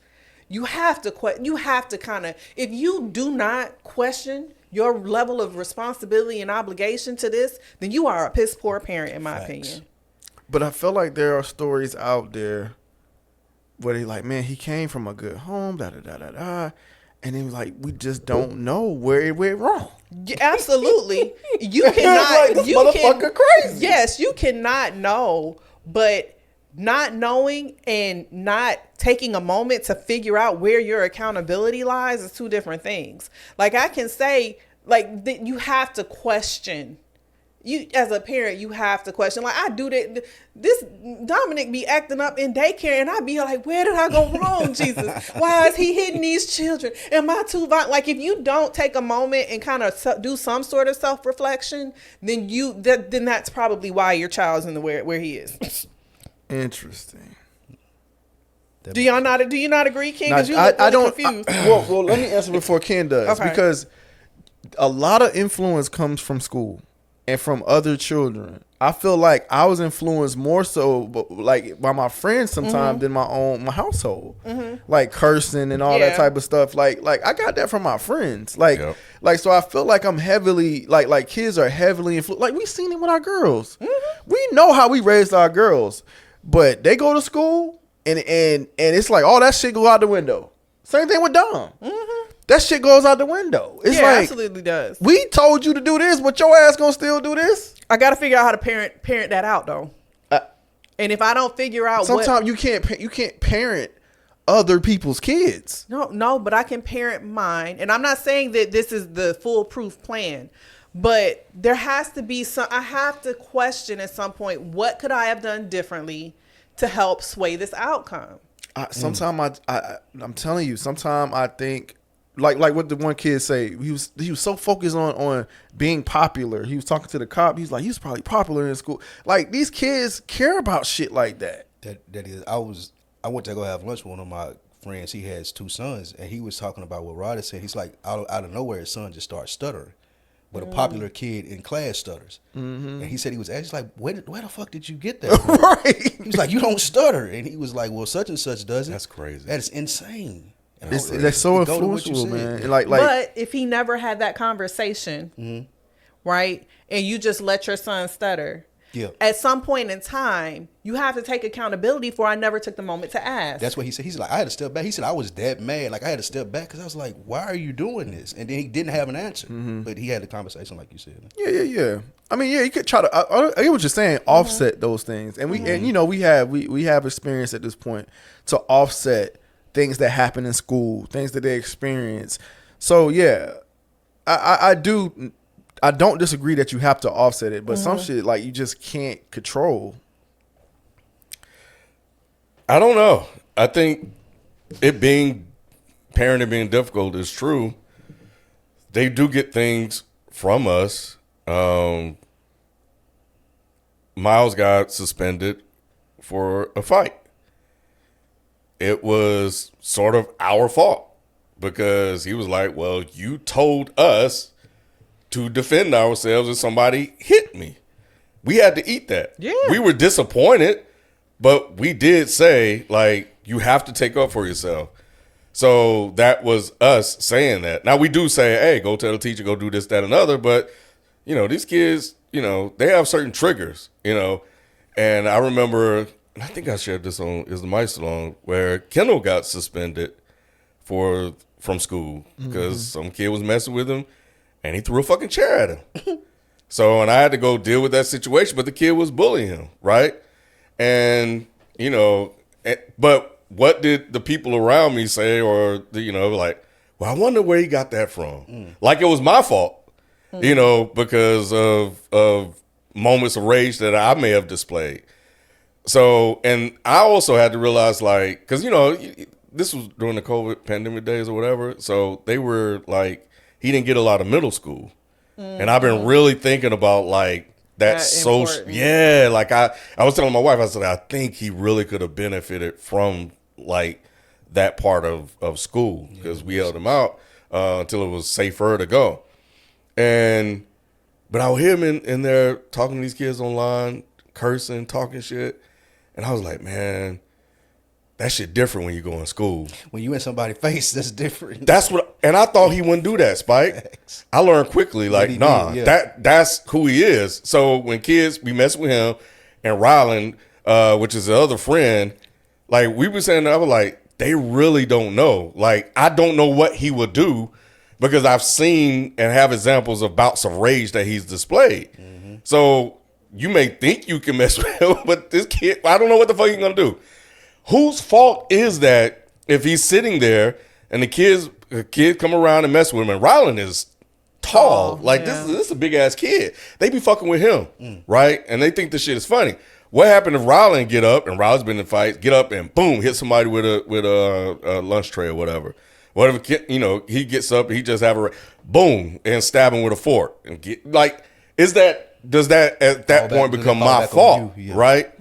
you have to kind of, if you do not question your level of responsibility and obligation to this, then you are a piss poor parent, in my opinion. But I feel like there are stories out there where they like, man, he came from a good home, and it was like, we just don't know where it went wrong. Yeah, absolutely. You cannot. Like, this motherfucker crazy. Yes, you cannot know, but not knowing and not taking a moment to figure out where your accountability lies is two different things. Like, I can say, like, you have to question. You, as a parent, you have to question. Like, I do that. This Dominic be acting up in daycare, and I be like, where did I go wrong, Jesus? Why is he hitting these children? Am I too violent? Like, if you don't take a moment and kind of do some sort of self-reflection, then then that's probably why your child's in the where he is. Interesting. Do you not agree, Ken? Because you look really confused. Well, let me answer before Ken does. Okay. Because a lot of influence comes from school and from other children. I feel like I was influenced more so like by my friends sometimes than my household. Like cursing and all that type of stuff. Like I got that from my friends. Like so I feel like I'm heavily like kids are heavily influenced. Like we seen it with our girls. We know how we raised our girls. But they go to school and it's like all that shit go out the window. Same thing with Dom. That shit goes out the window. It's like, absolutely does. We told you to do this, but your ass gonna still do this. I gotta figure out how to parent that out though. And if I don't figure out, sometimes you can't parent other people's kids. No, but I can parent mine. And I'm not saying that this is the foolproof plan, but there has to be I have to question at some point, what could I have done differently to help sway this outcome? Sometimes I'm telling you, sometimes I think like what the one kid say, he was so focused on being popular. He was talking to the cop. He's like, he was probably popular in school. Like, these kids care about shit like that. That is, I went to go have lunch with one of my friends. He has two sons, and he was talking about what Roddy said. He's like, out of nowhere, his son just starts stuttering. But a popular kid in class stutters. And he said he was asked, like, where the fuck did you get that from? Right. He was like, you don't stutter. And he was like, well, such and such does it. That's crazy. That is insane. That's so influential, man. Like, but if he never had that conversation, right, and you just let your son stutter, at some point in time, you have to take accountability for I never took the moment to ask. That's what he said. He's like, I had to step back. He said, I was that mad. Like, I had to step back because I was like, why are you doing this? And then he didn't have an answer. But he had the conversation like you said. Yeah. I mean, you could try to, I get what you're saying, offset those things. And and you know, we have experience at this point to offset things that happen in school, things that they experience. So yeah, I do I don't disagree that you have to offset it, but some shit like you just can't control. I don't know. I think parenting being difficult is true. They do get things from us. Miles got suspended for a fight. It was sort of our fault because he was like, well, you told us to defend ourselves if somebody hit me. We had to eat that. Yeah. We were disappointed, but we did say, like, you have to take up for yourself. So that was us saying that. Now we do say, hey, go tell the teacher, go do this, that, and other. But, you know, these kids, you know, they have certain triggers, you know. And I remember, and I think I shared this on Is the Mic Salon, where Kendall got suspended from school because some kid was messing with him and he threw a fucking chair at him. So, and I had to go deal with that situation, but the kid was bullying him, right? And, you know, but what did the people around me say? Or, you know, like, well, I wonder where he got that from. Like it was my fault, you know, because of moments of rage that I may have displayed. So, and I also had to realize, like, because, you know, this was during the COVID pandemic days or whatever. So they were like, he didn't get a lot of middle school. And I've been really thinking about, like, that's so, yeah, like I was telling my wife, I said, I think he really could have benefited from, like, that part of school because we held him out until it was safer to go. But I would hear him in there talking to these kids online, cursing, talking shit. And I was like, man, that shit different when you go in school. When you in somebody's face, that's different. And I thought he wouldn't do that, Spike. I learned quickly, like, nah, that's who he is. So when kids be messing with him and Rylan, which is the other friend, like we were saying, I was like, they really don't know. Like, I don't know what he would do because I've seen and have examples of bouts of rage that he's displayed. So you may think you can mess with him, but this kid, I don't know what the fuck he's gonna do. Whose fault is that if he's sitting there and the kid come around and mess with him, and Rylan is tall, like this is a big ass kid. They be fucking with him, right? And they think this shit is funny. What happened if Rylan get up and Rylan's been in fights, get up and boom, hit somebody with a lunch tray or whatever. Whatever, you know, he gets up, he just have a boom and stab him with a fork and get like, does that at that point become my fault, right?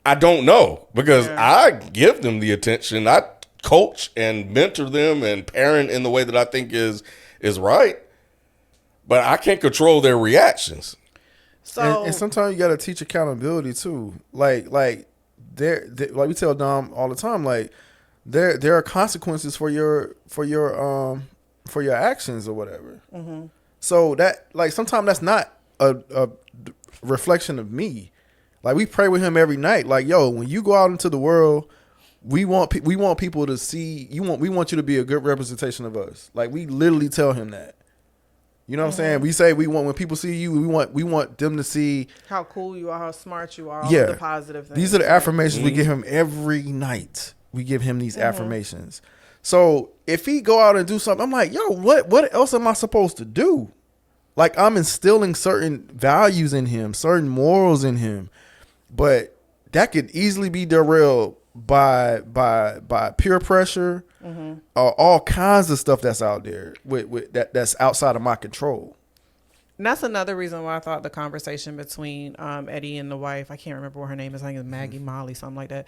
I don't know because I give them the attention. I coach and mentor them and parent in the way that I think is right, but I can't control their reactions. So And sometimes you got to teach accountability too. Like there, like we tell Dom all the time, like there are consequences for your actions or whatever. So that, like, sometimes that's not a reflection of me. Like, we pray with him every night. Like, yo, when you go out into the world, we want people to see you. We want you to be a good representation of us. Like, we literally tell him that. You know what I'm saying? We say when people see you, we want them to see how cool you are, how smart you are, all of the positive things. These are the affirmations we give him every night. We give him these affirmations. So if he go out and do something, I'm like, yo, what else am I supposed to do? Like, I'm instilling certain values in him, certain morals in him. But that could easily be derailed by peer pressure, all kinds of stuff that's out there with that's outside of my control. And that's another reason why I thought the conversation between Eddie and the wife, I can't remember what her name is, I think it's Maggie Molly, something like that,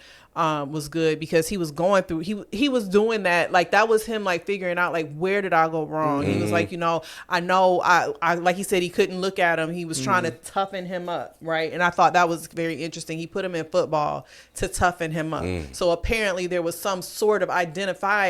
was good because he was going through, he was doing that, like that was him like figuring out like, where did I go wrong? He was like, you know I like he said he couldn't look at him. He was trying to toughen him up, right? And I thought that was very interesting. He put him in football to toughen him up. So apparently there was some sort of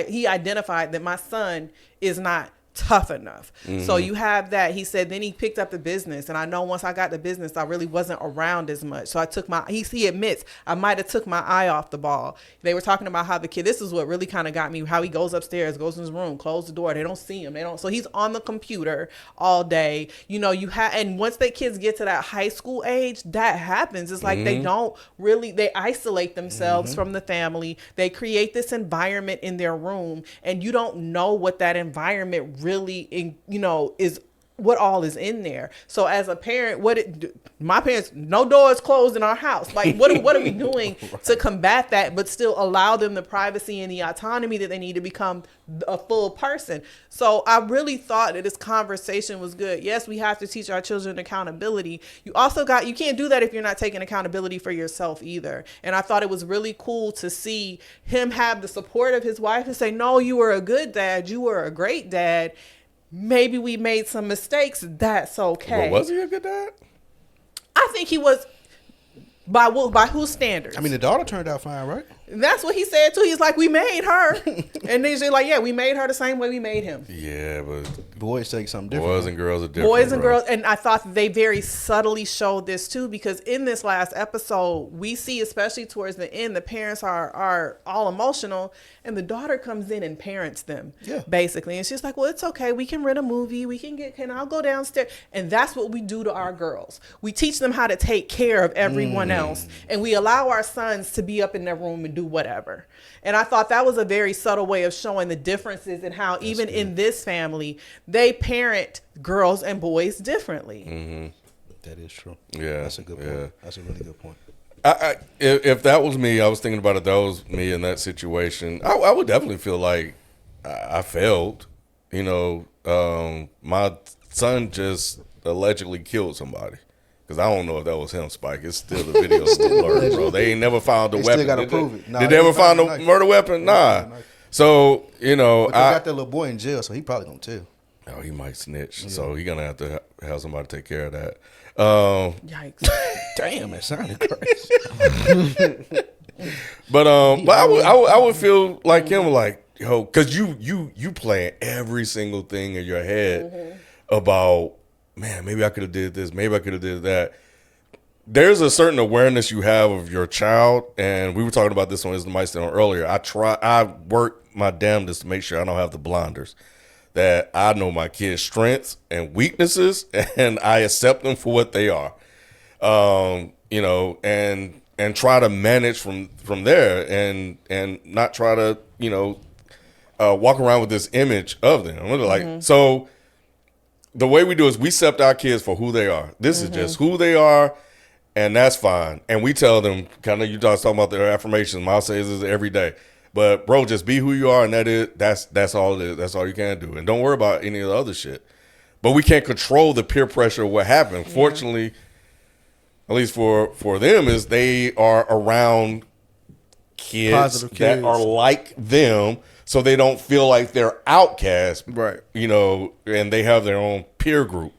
he identified that my son is not tough enough. So you have that. He said then he picked up the business, and I know once I got the business I really wasn't around as much, so I took he admits I might have took my eye off the ball. They were talking about how the kid, this is what really kind of got me, how he goes upstairs, goes in his room, close the door, they don't see him, so he's on the computer all day, you know. And once the kids get to that high school age, that happens. It's like they don't really, they isolate themselves from the family. They create this environment in their room, and you don't know what that environment really, you know, is what all is in there. So as a parent, my parents, no doors closed in our house. Like, what are we doing to combat that, but still allow them the privacy and the autonomy that they need to become a full person? So I really thought that this conversation was good. Yes, we have to teach our children accountability. You can't do that if you're not taking accountability for yourself either. And I thought it was really cool to see him have the support of his wife and say, no, you were a good dad. You were a great dad. Maybe we made some mistakes. That's okay. But was he a good dad? I think he was. By whose standards? I mean, the daughter turned out fine, right? That's what he said too. He's like, we made her, and they're like, yeah, we made her the same way we made him. Yeah, but Boys take something different. boys and girls are different. Boys and bro. girls, and I thought they very subtly showed this too, because in this last episode, we see, especially towards the end, the parents are all emotional, and the daughter comes in and parents them, basically, and she's like, well, it's okay, we can rent a movie, I'll go downstairs, and that's what we do to our girls. We teach them how to take care of everyone else, and we allow our sons to be up in their room and do whatever. And I thought that was a very subtle way of showing the differences in how even in this family, they parent girls and boys differently. Mm-hmm. That is true. Yeah, that's a good point. That's a really good point. If that was me, I was thinking about it. That was me in that situation. I would definitely feel like I failed. You know, my son just allegedly killed somebody. Because I don't know if that was him, Spike. It's still the video blurred, bro. They ain't never found the weapon. Still gotta prove it. Did they ever find the murder weapon? Nah. So, you know. But they got that little boy in jail, so he probably gonna tell. Oh, he might snitch. So he going to have to have somebody take care of that. Yikes. Damn, that sounded crazy. But I would feel like him, like, yo, because you playing every single thing in your head about, man, maybe I could have did this, maybe I could have did that. There's a certain awareness you have of your child, and we were talking about this on Is the Mic Still On earlier. I work my damnedest to make sure I don't have the blinders, that I know my kids' strengths and weaknesses, and I accept them for what they are. You know, and try to manage from there, and not try to, you know, walk around with this image of them. Like, so the way we do is we accept our kids for who they are. This is just who they are, and that's fine. And we tell them, kind of, you talking about their affirmations. Miles says this every day. But bro, just be who you are, and that's all it is. That's all you can do. And don't worry about any of the other shit. But we can't control the peer pressure of what happened. Yeah. Fortunately, at least for them, is they are around kids that are like them, so they don't feel like they're outcast, right? You know, and they have their own peer group,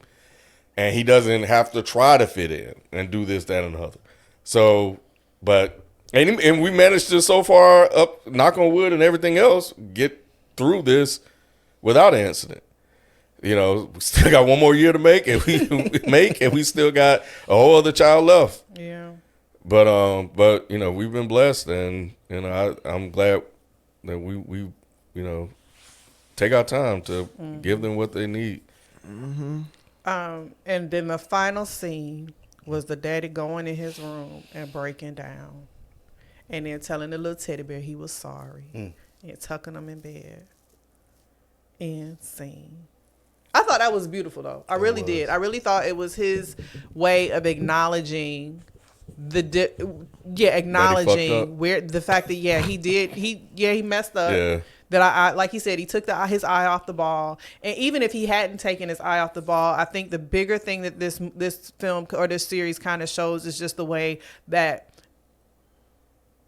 and he doesn't have to try to fit in and do this, that, and the other. So, but and we managed to so far, up, knock on wood, and everything else, get through this without an incident. You know, we still got one more year to make, and we still got a whole other child left. Yeah. But you know, we've been blessed, and you know, I'm glad that we you know, take our time to give them what they need. Mm-hmm. And then the final scene was the daddy going in his room and breaking down, and then telling the little teddy bear he was sorry, and tucking him in bed. And scene. I thought that was beautiful, though. I really did. I really thought it was his way of acknowledging acknowledging where the fact that he messed up. Yeah. That I like he said, he took his eye off the ball, and even if he hadn't taken his eye off the ball, I think the bigger thing that this film or this series kind of shows is just the way that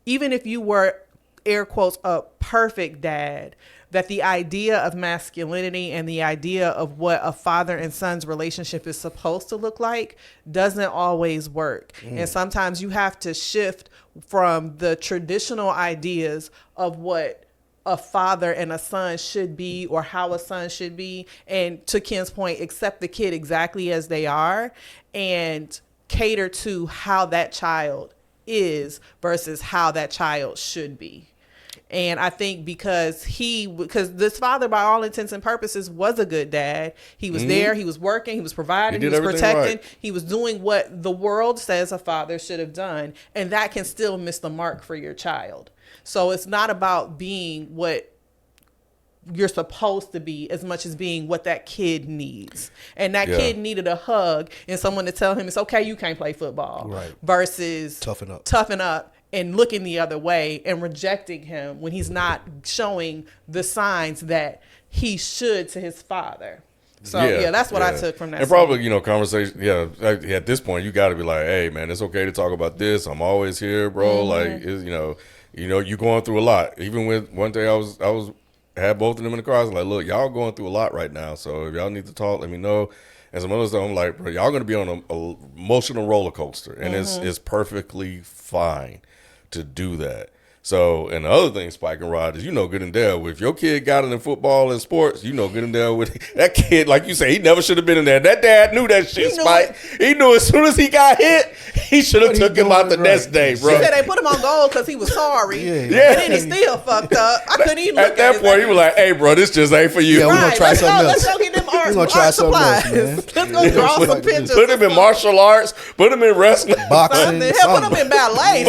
even if you were, air quotes, a perfect dad, that the idea of masculinity and the idea of what a father and son's relationship is supposed to look like doesn't always work. And sometimes you have to shift from the traditional ideas of what a father and a son should be, or how a son should be, and to Ken's point, accept the kid exactly as they are and cater to how that child is versus how that child should be. And I think because this father, by all intents and purposes, was a good dad. He was there, he was working, he was providing, he was protecting, he was doing what the world says a father should have done. And that can still miss the mark for your child. So it's not about being what you're supposed to be as much as being what that kid needs. And that Yeah. kid needed a hug and someone to tell him it's okay, you can't play football. Right. Versus Toughen up and looking the other way and rejecting him when he's not showing the signs that he should to his father. So that's what I took from that. And probably, conversation. Yeah, at this point, you got to be like, "Hey, man, it's okay to talk about this. I'm always here, bro. Like, it's, you're going through a lot. Even with one day, I had both of them in the car. I was like, look, y'all going through a lot right now. So if y'all need to talk, let me know. And some other stuff, I'm like, bro, y'all going to be on a emotional roller coaster, and it's perfectly fine to do that. So, and the other thing, Spike and Rod, is good and well, if your kid got it in football and sports, good and well with that kid, like you say, he never should have been in there. That dad knew that shit, Spike. He knew as soon as he got hit, he should have took him out the next day, bro. She said they put him on goal because he was sorry. Yeah. And then he still fucked up. I couldn't even look at that point, he was like, hey, bro, this just ain't for you. Yeah, we're going to try something else. Let's go get them art, We're gonna try supplies. something else, man. Let's go draw some pictures. Put him in martial arts. Put him in wrestling. Boxing. Hell, put him in ballet.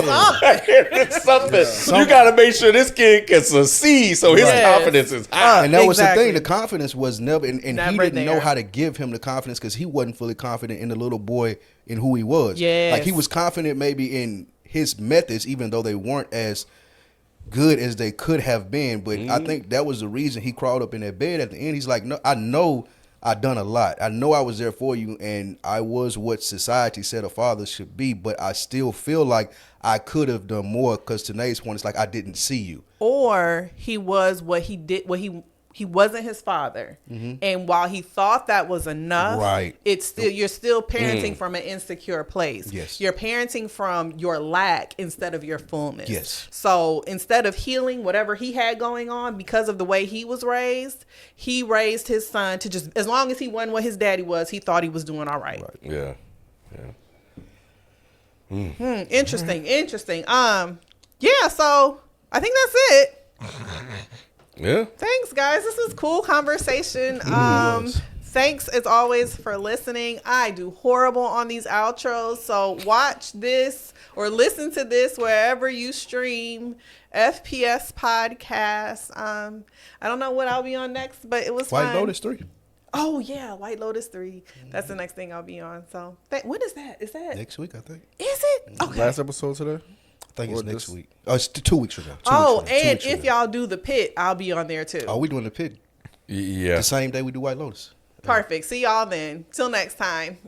Something. You got to make sure this kid can succeed so his confidence is high. And that was the thing. The confidence was never, and never he didn't know there. how to give him the confidence because he wasn't fully confident in the little boy in who he was. Yes. Like he was confident maybe in his methods, even though they weren't as good as they could have been. But I think that was the reason he crawled up in that bed at the end. He's like, no, I know I done a lot. I know I was there for you, and I was what society said a father should be, but I still feel like I could have done more because today's point is like I didn't see you. Or he was what he did, he wasn't his father. And while he thought that was enough, Right. it's still you're still parenting from an insecure place. Yes. You're parenting from your lack instead of your fullness. Yes. So instead of healing whatever he had going on because of the way he was raised, he raised his son to just, as long as he wasn't what his daddy was, he thought he was doing all right. Yeah. Interesting. Yeah, so I think that's it. Yeah. Thanks, guys. This was cool conversation. Thanks as always for listening. I do horrible on these outros, so watch this or listen to this wherever you stream FPS podcast. I don't know what I'll be on next, but it was White fun. Lotus 3. Oh yeah, White Lotus 3. That's the next thing I'll be on. So when is that? Is that Next week, I think. Is it? Okay. Last episode today? I think it's Or next this- week. Oh, it's 2 weeks from now. And if y'all do the pit, I'll be on there too. Are we doing the pit Yeah. the same day we do White Lotus? Perfect. See y'all then. Till next time.